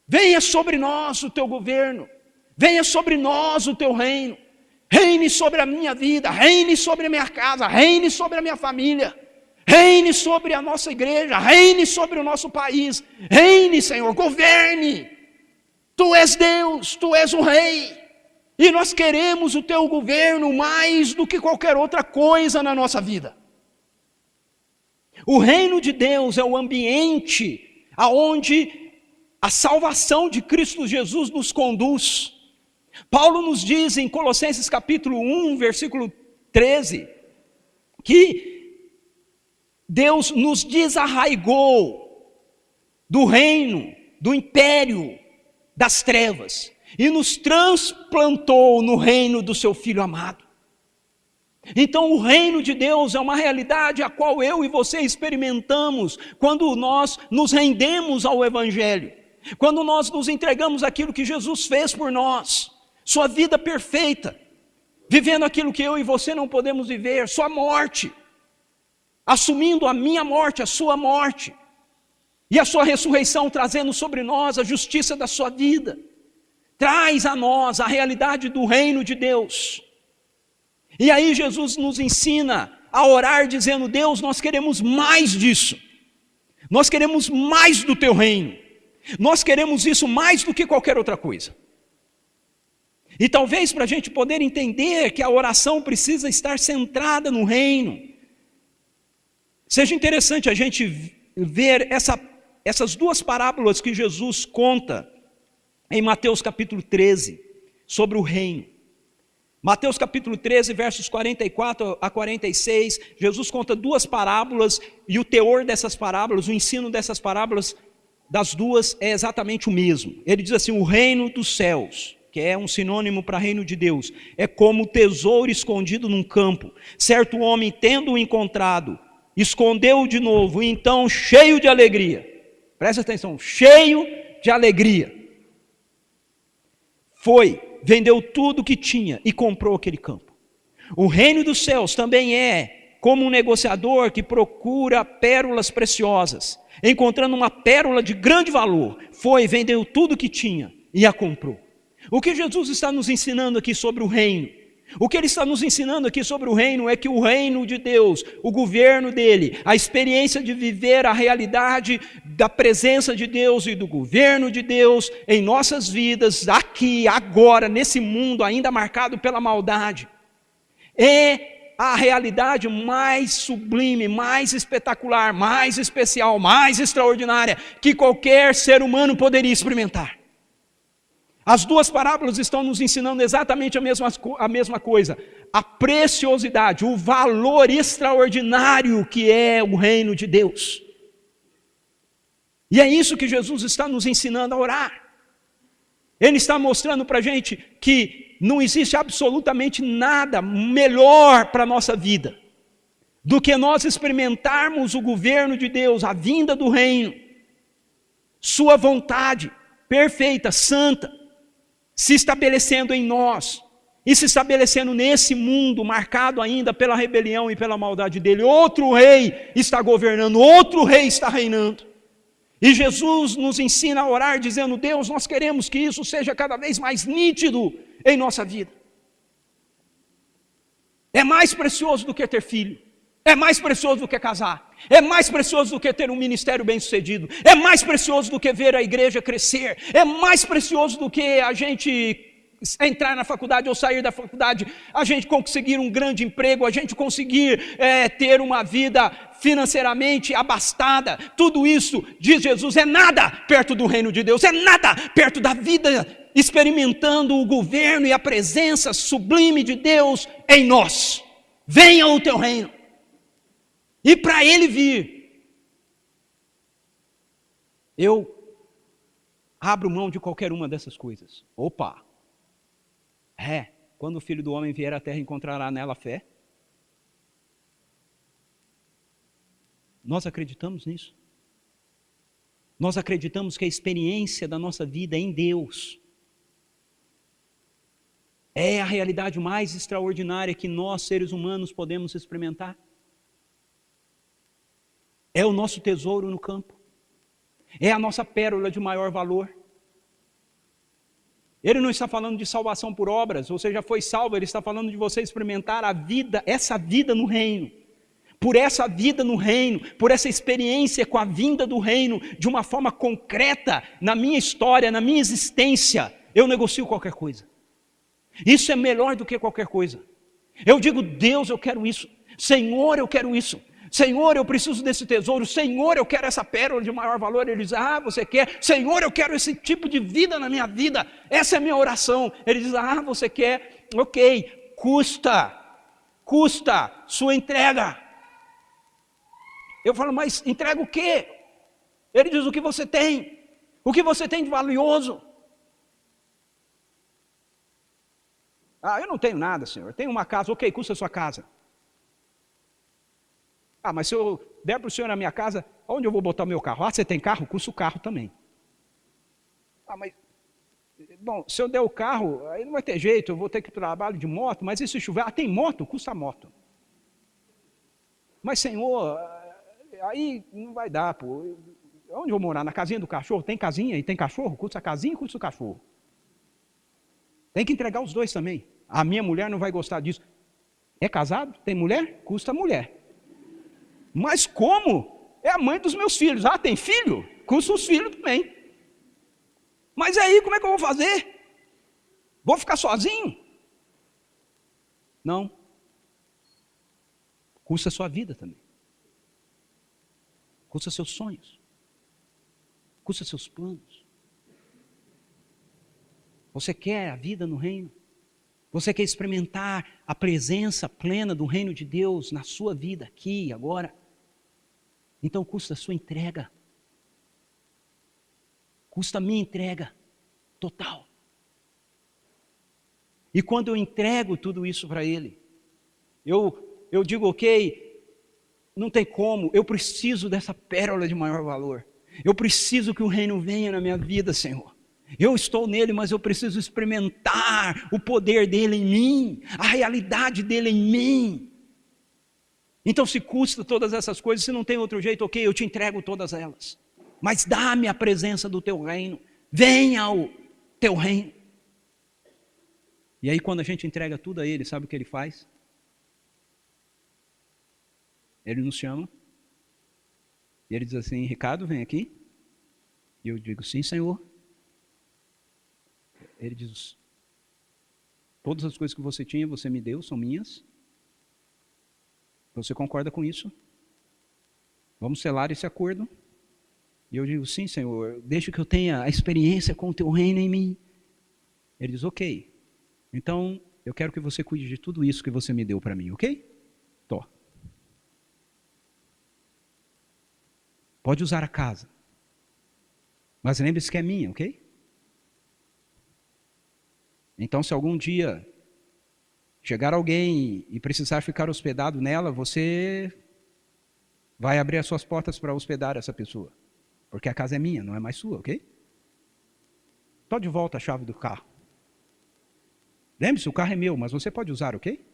venha sobre nós o teu governo, venha sobre nós o teu reino, reine sobre a minha vida, reine sobre a minha casa, reine sobre a minha família, reine sobre a nossa igreja, reine sobre o nosso país, reine, Senhor, governe. Tu és Deus, tu és o Rei, e nós queremos o teu governo mais do que qualquer outra coisa na nossa vida. O reino de Deus é o ambiente aonde a salvação de Cristo Jesus nos conduz. Paulo nos diz em Colossenses capítulo 1, versículo 13, que Deus nos desarraigou do reino, do império das trevas e nos transplantou no reino do seu Filho amado. Então o reino de Deus é uma realidade a qual eu e você experimentamos quando nós nos rendemos ao Evangelho, quando nós nos entregamos àquilo que Jesus fez por nós, sua vida perfeita, vivendo aquilo que eu e você não podemos viver, sua morte, assumindo a minha morte, a sua morte, e a sua ressurreição trazendo sobre nós a justiça da sua vida, traz a nós a realidade do reino de Deus. E aí Jesus nos ensina a orar dizendo: Deus, nós queremos mais disso, nós queremos mais do teu reino, nós queremos isso mais do que qualquer outra coisa. E talvez para a gente poder entender que a oração precisa estar centrada no reino, seja interessante a gente ver essas duas parábolas que Jesus conta em Mateus capítulo 13, sobre o reino. Mateus capítulo 13, versos 44 a 46, Jesus conta duas parábolas, e o teor dessas parábolas, o ensino dessas parábolas, das duas, é exatamente o mesmo. Ele diz assim: o reino dos céus, que é um sinônimo para reino de Deus, é como tesouro escondido num campo. Certo homem, tendo-o encontrado, escondeu-o de novo, e então, cheio de alegria, presta atenção, cheio de alegria, vendeu tudo o que tinha e comprou aquele campo. O reino dos céus também é como um negociador que procura pérolas preciosas. Encontrando uma pérola de grande valor, vendeu tudo o que tinha e a comprou. O que Jesus está nos ensinando aqui sobre o reino? O que ele está nos ensinando aqui sobre o reino é que o reino de Deus, o governo dele, a experiência de viver a realidade da presença de Deus e do governo de Deus em nossas vidas, aqui, agora, nesse mundo ainda marcado pela maldade, é a realidade mais sublime, mais espetacular, mais especial, mais extraordinária que qualquer ser humano poderia experimentar. As duas parábolas estão nos ensinando exatamente a mesma coisa, a preciosidade, o valor extraordinário que é o reino de Deus. E é isso que Jesus está nos ensinando a orar. Ele está mostrando para a gente que não existe absolutamente nada melhor para a nossa vida do que nós experimentarmos o governo de Deus, a vinda do reino, sua vontade perfeita, santa, se estabelecendo em nós, e se estabelecendo nesse mundo, marcado ainda pela rebelião e pela maldade dele. Outro rei está governando, outro rei está reinando. E Jesus nos ensina a orar dizendo: Deus, nós queremos que isso seja cada vez mais nítido em nossa vida. É mais precioso do que ter filho, é mais precioso do que casar, é mais precioso do que ter um ministério bem sucedido, é mais precioso do que ver a igreja crescer, é mais precioso do que a gente entrar na faculdade ou sair da faculdade, a gente conseguir um grande emprego, a gente conseguir ter uma vida financeiramente abastada. Tudo isso, diz Jesus, é nada perto do reino de Deus, é nada perto da vida experimentando o governo e a presença sublime de Deus em nós. Venha o teu reino. E para ele vir, eu abro mão de qualquer uma dessas coisas. Opa! Quando o Filho do Homem vier à terra, encontrará nela fé? Nós acreditamos nisso. Nós acreditamos que a experiência da nossa vida em Deus é a realidade mais extraordinária que nós, seres humanos, podemos experimentar. É o nosso tesouro no campo. É a nossa pérola de maior valor. Ele não está falando de salvação por obras, você já foi salvo, ele está falando de você experimentar a vida, essa vida no reino. Por essa vida no reino, por essa experiência com a vinda do reino, de uma forma concreta, na minha história, na minha existência, eu negocio qualquer coisa. Isso é melhor do que qualquer coisa. Eu digo: Deus, eu quero isso. Senhor, eu quero isso. Senhor, eu preciso desse tesouro. Senhor, eu quero essa pérola de maior valor. Ele diz: você quer? Senhor, eu quero esse tipo de vida na minha vida. Essa é a minha oração. Ele diz: você quer? Ok, custa sua entrega. Eu falo: mas entrega o quê? Ele diz: o que você tem de valioso. Ah, eu não tenho nada, Senhor. Eu tenho uma casa. Ok, custa a sua casa. Ah, mas se eu der para o Senhor a minha casa, onde eu vou botar o meu carro? Ah, você tem carro? Custa o carro também. Ah, mas... Bom, se eu der o carro, aí não vai ter jeito, eu vou ter que ir para o trabalho de moto, mas e se chover? Ah, tem moto? Custa a moto. Mas, Senhor, aí não vai dar, pô. Onde eu vou morar? Na casinha do cachorro? Tem casinha e tem cachorro? Custa a casinha e custa o cachorro. Tem que entregar os dois também. A minha mulher não vai gostar disso. É casado? Tem mulher? Custa a mulher. Mas como? É a mãe dos meus filhos. Ah, tem filho? Custa os filhos também. Mas aí, como é que eu vou fazer? Vou ficar sozinho? Não. Custa a sua vida também. Custa seus sonhos. Custa seus planos. Você quer a vida no reino? Você quer experimentar a presença plena do reino de Deus na sua vida aqui e agora? Então custa a sua entrega. Custa a minha entrega total. E quando eu entrego tudo isso para Ele, eu digo, ok, não tem como, eu preciso dessa pérola de maior valor. Eu preciso que o reino venha na minha vida, Senhor. Eu estou nele, mas eu preciso experimentar o poder dele em mim, a realidade dele em mim. Então, se custa todas essas coisas, se não tem outro jeito, ok, eu te entrego todas elas. Mas dá-me a presença do teu reino, venha ao teu reino. E aí, quando a gente entrega tudo a ele, sabe o que ele faz? Ele nos chama, e ele diz assim, Ricardo, vem aqui. E eu digo, sim, Senhor. Ele diz, todas as coisas que você tinha, você me deu, são minhas. Você concorda com isso? Vamos selar esse acordo? E eu digo, sim, Senhor, deixa que eu tenha a experiência com o teu reino em mim. Ele diz, ok, então eu quero que você cuide de tudo isso que você me deu para mim, ok? Tô. Pode usar a casa, mas lembre-se que é minha, ok? Então, se algum dia chegar alguém e precisar ficar hospedado nela, você vai abrir as suas portas para hospedar essa pessoa. Porque a casa é minha, não é mais sua, ok? Toma de volta a chave do carro. Lembre-se, o carro é meu, mas você pode usar, ok?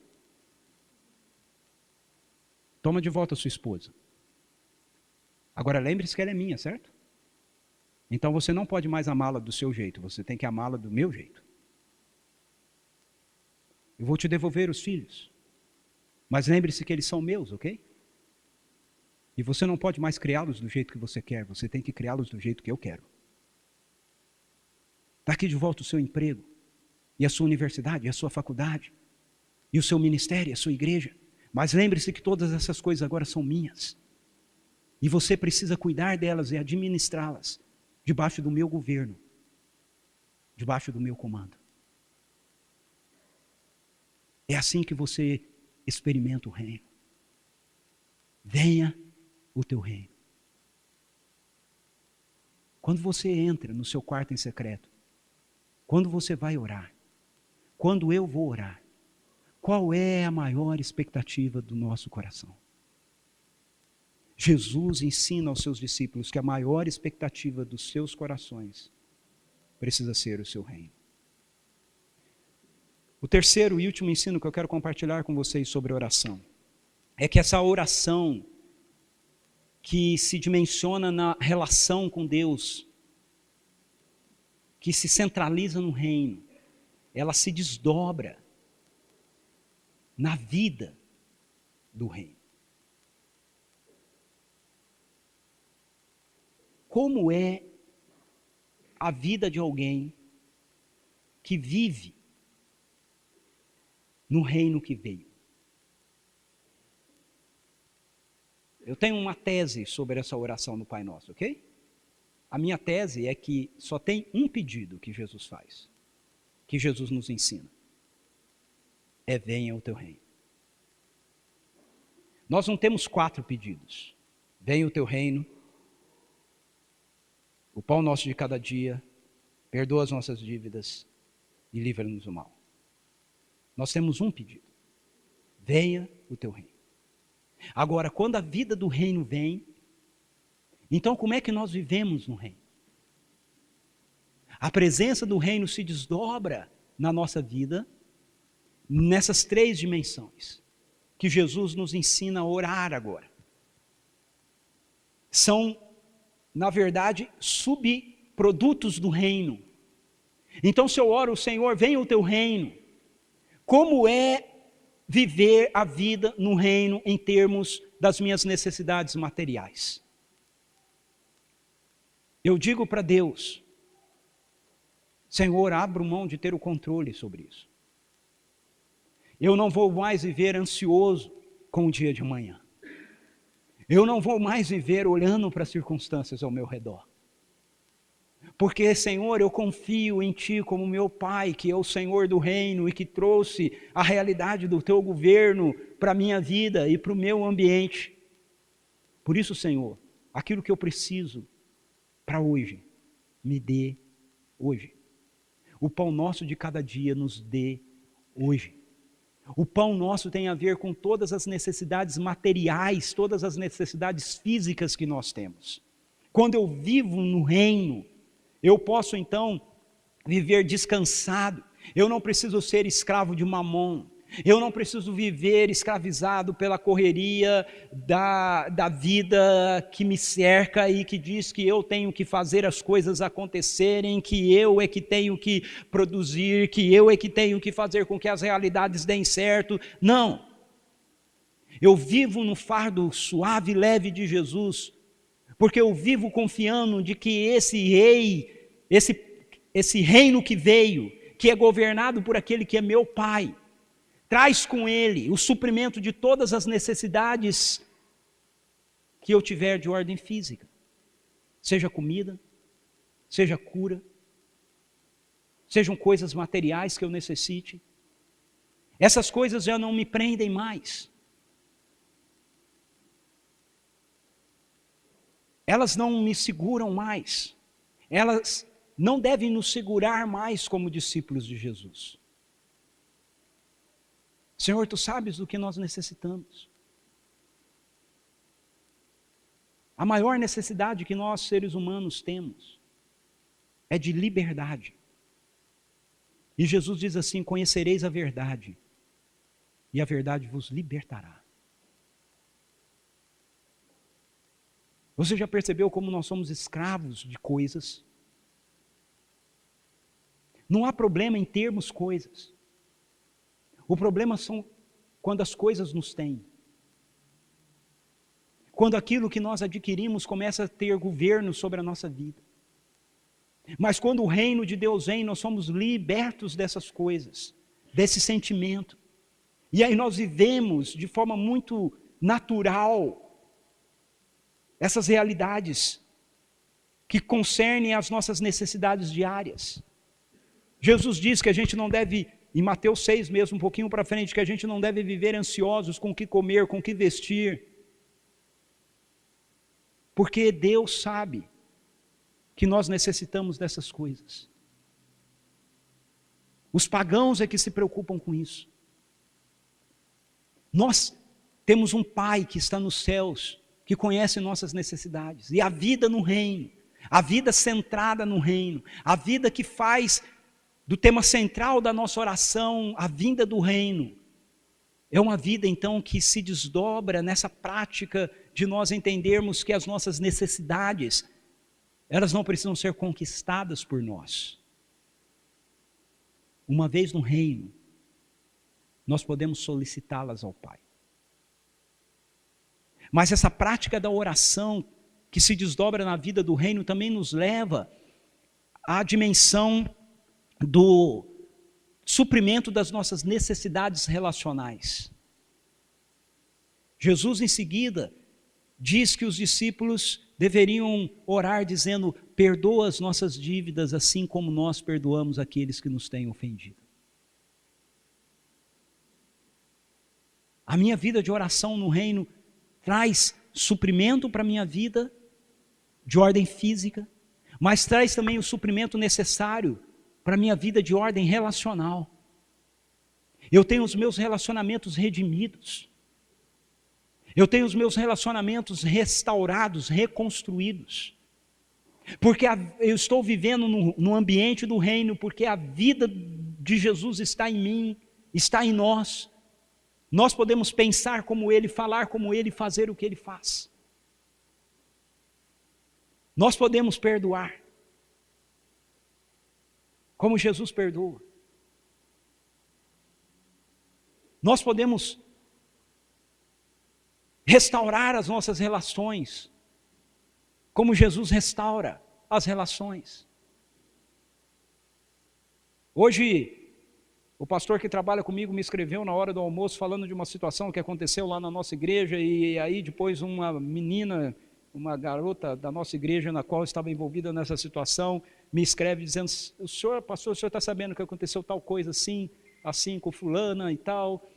Toma de volta a sua esposa. Agora lembre-se que ela é minha, certo? Então você não pode mais amá-la do seu jeito, você tem que amá-la do meu jeito. Eu vou te devolver os filhos. Mas lembre-se que eles são meus, ok? E você não pode mais criá-los do jeito que você quer, você tem que criá-los do jeito que eu quero. Está aqui de volta o seu emprego, e a sua universidade, e a sua faculdade, e o seu ministério, e a sua igreja. Mas lembre-se que todas essas coisas agora são minhas. E você precisa cuidar delas e administrá-las debaixo do meu governo, debaixo do meu comando. É assim que você experimenta o reino. Venha o teu reino. Quando você entra no seu quarto em secreto, quando você vai orar, quando eu vou orar, qual é a maior expectativa do nosso coração? Jesus ensina aos seus discípulos que a maior expectativa dos seus corações precisa ser o seu reino. O terceiro e último ensino que eu quero compartilhar com vocês sobre oração é que essa oração que se dimensiona na relação com Deus, que se centraliza no reino, ela se desdobra na vida do reino. Como é a vida de alguém que vive no reino que veio? Eu tenho uma tese sobre essa oração no Pai Nosso, ok? A minha tese é que só tem um pedido que Jesus faz, que Jesus nos ensina. É venha o teu reino. Nós não temos 4 pedidos. Venha o teu reino, o pão nosso de cada dia, perdoa as nossas dívidas e livra-nos do mal. Nós temos um pedido: venha o teu reino. Agora, quando a vida do reino vem, então como é que nós vivemos no reino? A presença do reino se desdobra na nossa vida nessas 3 dimensões que Jesus nos ensina a orar agora. São, na verdade, subprodutos do reino. Então, se eu oro, Senhor, venha o teu reino, como é viver a vida no reino em termos das minhas necessidades materiais? Eu digo para Deus: Senhor, abro mão de ter o controle sobre isso. Eu não vou mais viver ansioso com o dia de amanhã. Eu não vou mais viver olhando para as circunstâncias ao meu redor. Porque, Senhor, eu confio em Ti como meu Pai, que é o Senhor do reino e que trouxe a realidade do Teu governo para a minha vida e para o meu ambiente. Por isso, Senhor, aquilo que eu preciso para hoje, me dê hoje. O pão nosso de cada dia nos dê hoje. O pão nosso tem a ver com todas as necessidades materiais, todas as necessidades físicas que nós temos. Quando eu vivo no reino, eu posso então viver descansado. Eu não preciso ser escravo de Mamon. Eu não preciso viver escravizado pela correria da vida que me cerca e que diz que eu tenho que fazer as coisas acontecerem, que eu é que tenho que produzir, que eu é que tenho que fazer com que as realidades deem certo. Não. Eu vivo no fardo suave e leve de Jesus, porque eu vivo confiando de que esse rei, esse reino que veio, que é governado por aquele que é meu Pai, traz com ele o suprimento de todas as necessidades que eu tiver de ordem física. Seja comida, seja cura, sejam coisas materiais que eu necessite. Essas coisas já não me prendem mais. Elas não me seguram mais. Elas não devem nos segurar mais como discípulos de Jesus. Senhor, Tu sabes do que nós necessitamos. A maior necessidade que nós, seres humanos, temos é de liberdade. E Jesus diz assim: conhecereis a verdade, e a verdade vos libertará. Você já percebeu como nós somos escravos de coisas? Não há problema em termos coisas. O problema são quando as coisas nos têm. Quando aquilo que nós adquirimos começa a ter governo sobre a nossa vida. Mas quando o reino de Deus vem, nós somos libertos dessas coisas, desse sentimento. E aí nós vivemos de forma muito natural essas realidades que concernem as nossas necessidades diárias. Jesus diz que a gente não deve, em Mateus 6 mesmo, um pouquinho para frente, que a gente não deve viver ansiosos com o que comer, com o que vestir. Porque Deus sabe que nós necessitamos dessas coisas. Os pagãos é que se preocupam com isso. Nós temos um Pai que está nos céus, que conhece nossas necessidades. E a vida no reino, a vida centrada no reino, a vida que faz do tema central da nossa oração a vinda do reino, é uma vida então que se desdobra nessa prática de nós entendermos que as nossas necessidades, elas não precisam ser conquistadas por nós. Uma vez no reino, nós podemos solicitá-las ao Pai. Mas essa prática da oração que se desdobra na vida do reino também nos leva à dimensão do suprimento das nossas necessidades relacionais. Jesus em seguida diz que os discípulos deveriam orar dizendo: perdoa as nossas dívidas assim como nós perdoamos aqueles que nos têm ofendido. A minha vida de oração no reino traz suprimento para a minha vida de ordem física, mas traz também o suprimento necessário para a minha vida de ordem relacional. Eu tenho os meus relacionamentos redimidos. Eu tenho os meus relacionamentos restaurados, reconstruídos. Porque eu estou vivendo no ambiente do reino, porque a vida de Jesus está em mim, está em nós. Nós podemos pensar como Ele, falar como Ele, fazer o que Ele faz. Nós podemos perdoar, como Jesus perdoa. Nós podemos restaurar as nossas relações, como Jesus restaura as relações. Hoje, o pastor que trabalha comigo me escreveu na hora do almoço falando de uma situação que aconteceu lá na nossa igreja, e aí depois uma menina, uma garota da nossa igreja na qual estava envolvida nessa situação, me escreve dizendo: o senhor, pastor, o senhor está sabendo que aconteceu tal coisa assim, assim com fulana e tal,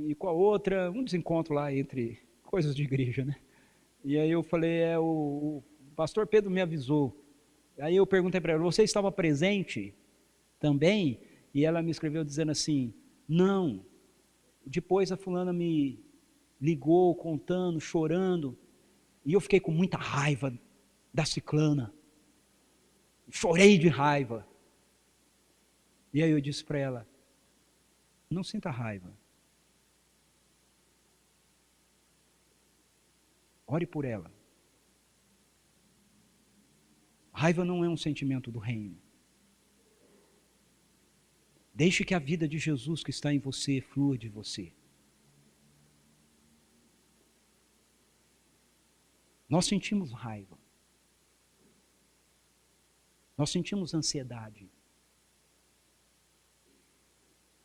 e com a outra, um desencontro lá entre coisas de igreja, né? E aí eu falei, o pastor Pedro me avisou. Aí eu perguntei para ela: você estava presente também? E ela me escreveu dizendo assim: não. Depois a fulana me ligou, contando, chorando, e eu fiquei com muita raiva da ciclana. Chorei de raiva. E aí eu disse para ela: não sinta raiva. Ore por ela. Raiva não é um sentimento do reino. Deixe que a vida de Jesus que está em você flua de você. Nós sentimos raiva. Nós sentimos ansiedade.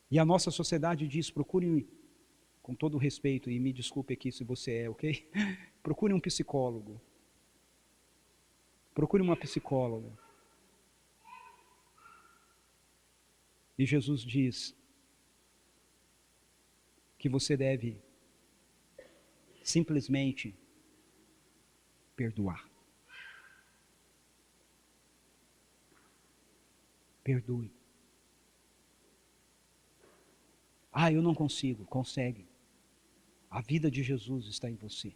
E a nossa sociedade diz: procure, com todo respeito, e me desculpe aqui se você é, ok? Procure um psicólogo. Procure uma psicóloga. E Jesus diz que você deve simplesmente perdoar. Perdoe. Ah, eu não consigo. Consegue. A vida de Jesus está em você.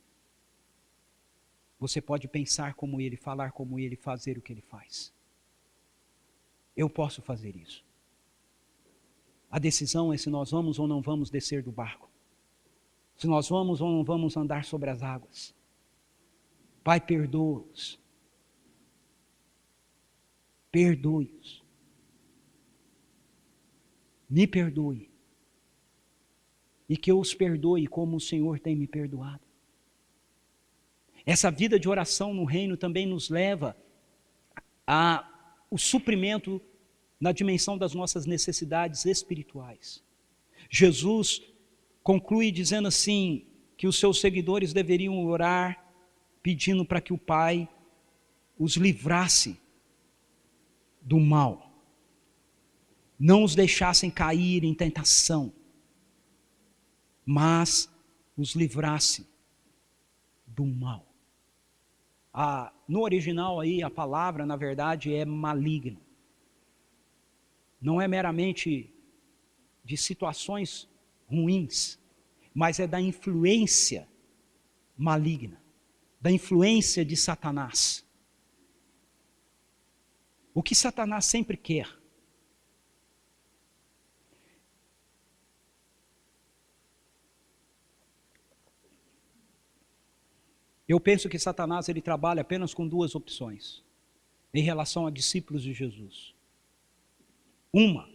Você pode pensar como Ele, falar como Ele, fazer o que Ele faz. Eu posso fazer isso. A decisão é se nós vamos ou não vamos descer do barco. Se nós vamos ou não vamos andar sobre as águas. Pai, perdoa-os. Perdoe-os. Me perdoe. E que eu os perdoe como o Senhor tem me perdoado. Essa vida de oração no reino também nos leva ao suprimento na dimensão das nossas necessidades espirituais. Jesus conclui dizendo assim, que os seus seguidores deveriam orar, pedindo para que o Pai os livrasse do mal. Não os deixassem cair em tentação, mas os livrasse do mal. No original aí, a palavra, na verdade, é maligno. Não é meramente de situações ruins, mas é da influência maligna, da influência de Satanás. O que Satanás sempre quer? Eu penso que Satanás ele trabalha apenas com duas opções em relação a discípulos de Jesus. Uma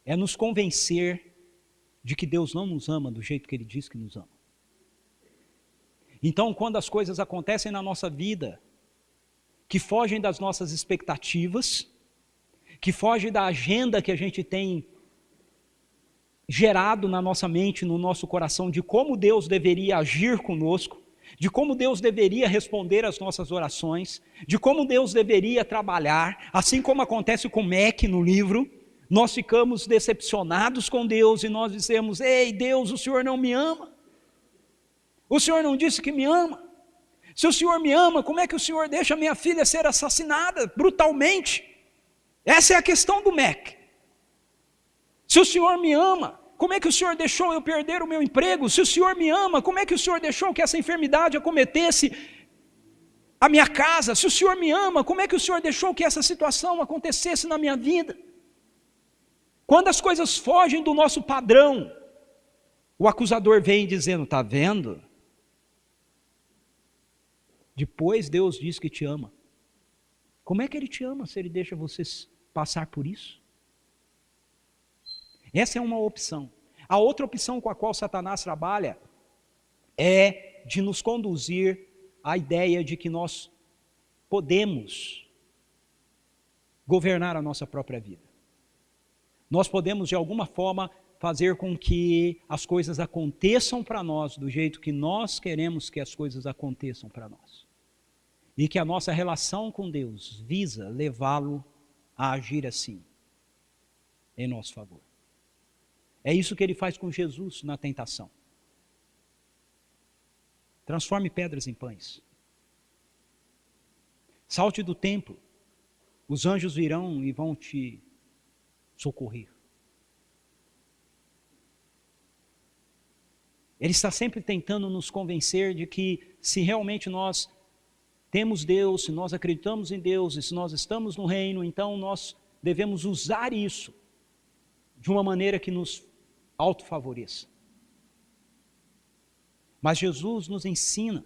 é nos convencer de que Deus não nos ama do jeito que Ele diz que nos ama. Então, quando as coisas acontecem na nossa vida, que fogem das nossas expectativas, que fogem da agenda que a gente tem gerado na nossa mente, no nosso coração, de como Deus deveria agir conosco, de como Deus deveria responder às nossas orações, de como Deus deveria trabalhar, assim como acontece com Mac no livro, nós ficamos decepcionados com Deus e nós dizemos: ei Deus, o Senhor não me ama, o Senhor não disse que me ama, se o Senhor me ama, como é que o Senhor deixa minha filha ser assassinada brutalmente? Essa é a questão do Mac. Se o Senhor me ama, Como é que o Senhor deixou eu perder o meu emprego? Se o Senhor me ama, como é que o Senhor deixou que essa enfermidade acometesse a minha casa? Se o Senhor me ama, como é que o Senhor deixou que essa situação acontecesse na minha vida? Quando as coisas fogem do nosso padrão, o acusador vem dizendo: está vendo? Depois Deus diz que te ama. Como é que Ele te ama se Ele deixa você passar por isso? Essa é uma opção. A outra opção com a qual Satanás trabalha é de nos conduzir à ideia de que nós podemos governar a nossa própria vida. Nós podemos, de alguma forma, fazer com que as coisas aconteçam para nós do jeito que nós queremos que as coisas aconteçam para nós. E que a nossa relação com Deus visa levá-lo a agir assim, em nosso favor. É isso que ele faz com Jesus na tentação. Transforme pedras em pães. Salte do templo. Os anjos virão e vão te socorrer. Ele está sempre tentando nos convencer de que se realmente nós temos Deus, se nós acreditamos em Deus e se nós estamos no reino, então nós devemos usar isso de uma maneira que nos autofavoreça. Mas Jesus nos ensina,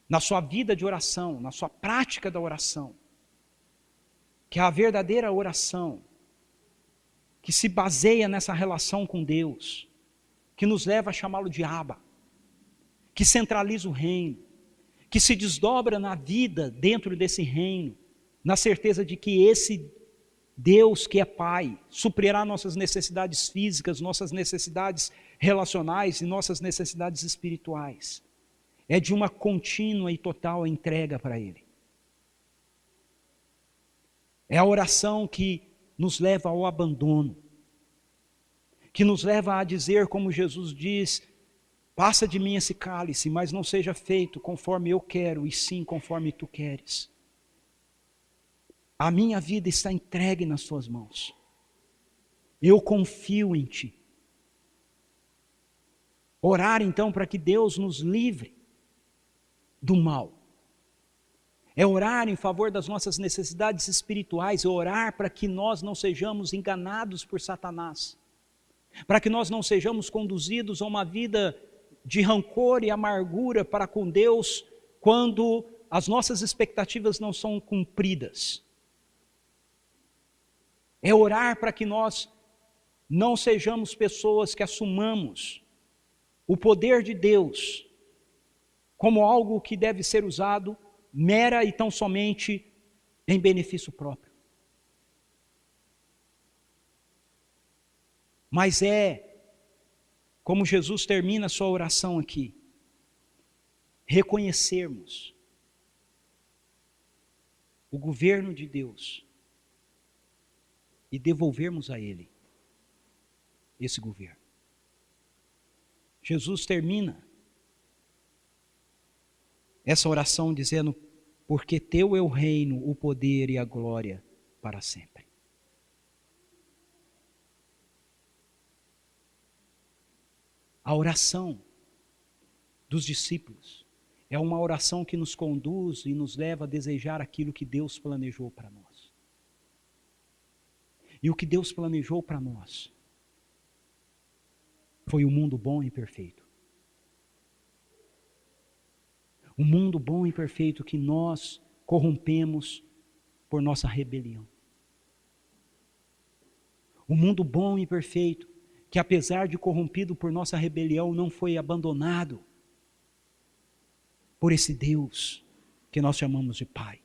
na sua vida de oração, na sua prática da oração, que a verdadeira oração, que se baseia nessa relação com Deus, que nos leva a chamá-lo de Abba, que centraliza o reino, que se desdobra na vida dentro desse reino, na certeza de que esse Deus que é Pai, suprirá nossas necessidades físicas, nossas necessidades relacionais e nossas necessidades espirituais. É de uma contínua e total entrega para Ele. É a oração que nos leva ao abandono, que nos leva a dizer, como Jesus diz: passa de mim esse cálice, mas não seja feito conforme eu quero, e sim conforme tu queres. A minha vida está entregue nas tuas mãos. Eu confio em ti. Orar então para que Deus nos livre do mal. É orar em favor das nossas necessidades espirituais, é orar para que nós não sejamos enganados por Satanás, para que nós não sejamos conduzidos a uma vida de rancor e amargura para com Deus, quando as nossas expectativas não são cumpridas. É orar para que nós não sejamos pessoas que assumamos o poder de Deus como algo que deve ser usado mera e tão somente em benefício próprio. Mas como Jesus termina a sua oração aqui, reconhecermos o governo de Deus e devolvermos a Ele esse governo. Jesus termina essa oração dizendo: porque teu é o reino, o poder e a glória para sempre. A oração dos discípulos é uma oração que nos conduz e nos leva a desejar aquilo que Deus planejou para nós. E o que Deus planejou para nós foi um mundo bom e perfeito. Um mundo bom e perfeito que nós corrompemos por nossa rebelião. Um mundo bom e perfeito que, apesar de corrompido por nossa rebelião, não foi abandonado por esse Deus que nós chamamos de Pai.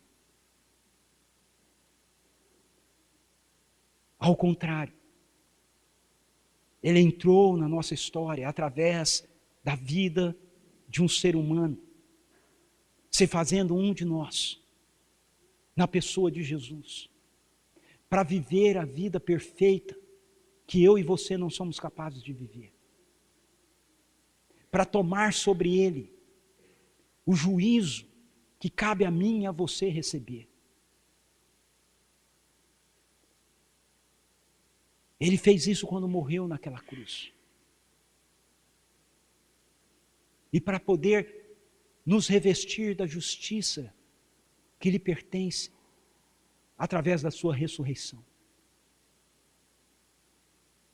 Ao contrário, Ele entrou na nossa história através da vida de um ser humano, se fazendo um de nós, na pessoa de Jesus, para viver a vida perfeita que eu e você não somos capazes de viver, para tomar sobre Ele o juízo que cabe a mim e a você receber. Ele fez isso quando morreu naquela cruz. E para poder nos revestir da justiça que lhe pertence, através da sua ressurreição.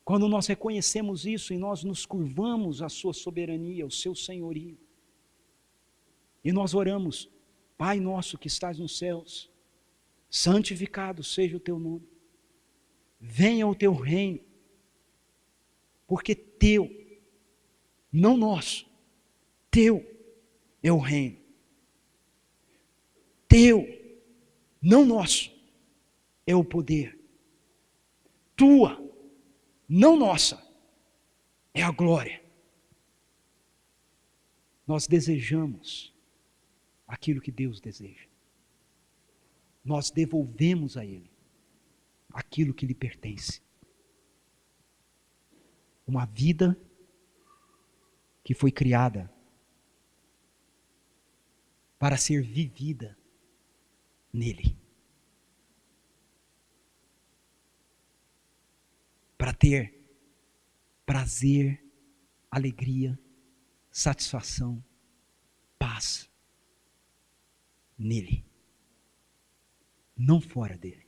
Quando nós reconhecemos isso e nós nos curvamos à sua soberania, ao seu senhorio, e nós oramos: Pai nosso que estás nos céus, santificado seja o teu nome, venha o teu reino, porque teu, não nosso, teu é o reino, teu, não nosso, é o poder, tua, não nossa, é a glória. Nós desejamos aquilo que Deus deseja. Nós devolvemos a Ele aquilo que lhe pertence. Uma vida que foi criada para ser vivida nele. Para ter prazer, alegria, satisfação, paz nele, não fora dele.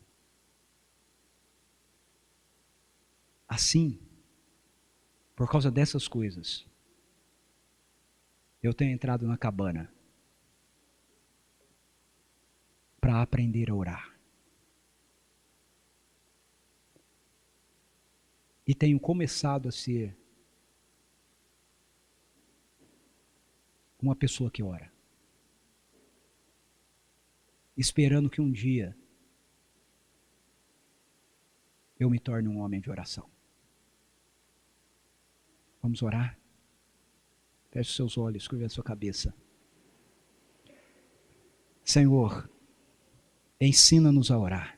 Assim, por causa dessas coisas, eu tenho entrado na cabana para aprender a orar. E tenho começado a ser uma pessoa que ora, esperando que um dia eu me torne um homem de oração. Vamos orar? Feche os seus olhos, curva a sua cabeça. Senhor, ensina-nos a orar.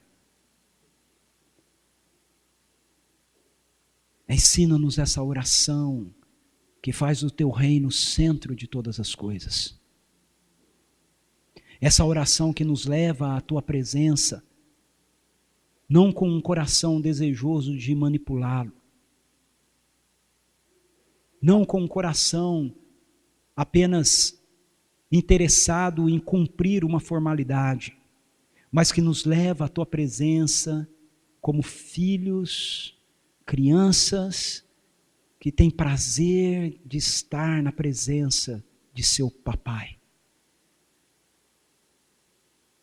Ensina-nos essa oração que faz o teu reino o centro de todas as coisas. Essa oração que nos leva à tua presença, não com um coração desejoso de manipulá-lo, não com um coração apenas interessado em cumprir uma formalidade, mas que nos leva à tua presença como filhos, crianças que têm prazer de estar na presença de seu papai,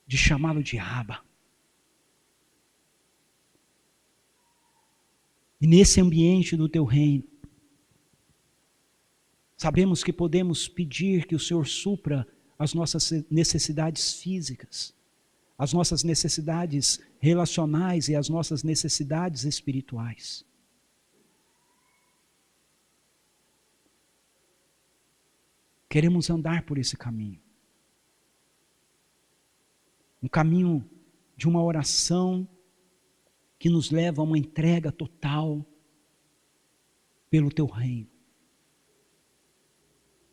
de chamá-lo de Abba. E nesse ambiente do teu reino, sabemos que podemos pedir que o Senhor supra as nossas necessidades físicas, as nossas necessidades relacionais e as nossas necessidades espirituais. Queremos andar por esse caminho. Um caminho de uma oração que nos leva a uma entrega total pelo teu reino.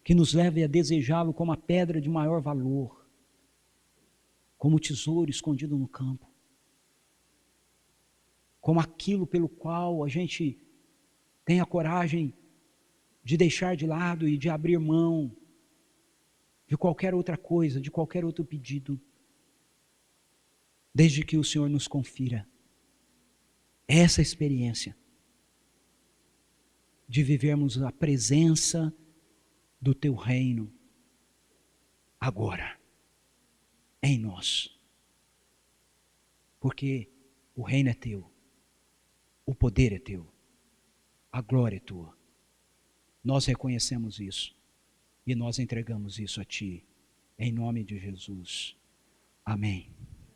Que nos leve a desejá-lo como a pedra de maior valor, como o tesouro escondido no campo, como aquilo pelo qual a gente tem a coragem de deixar de lado e de abrir mão de qualquer outra coisa, de qualquer outro pedido, desde que o Senhor nos confira essa experiência de vivermos a presença do teu reino agora, em nós. Porque o reino é teu, o poder é teu, a glória é tua. Nós reconhecemos isso e nós entregamos isso a ti, em nome de Jesus. Amém.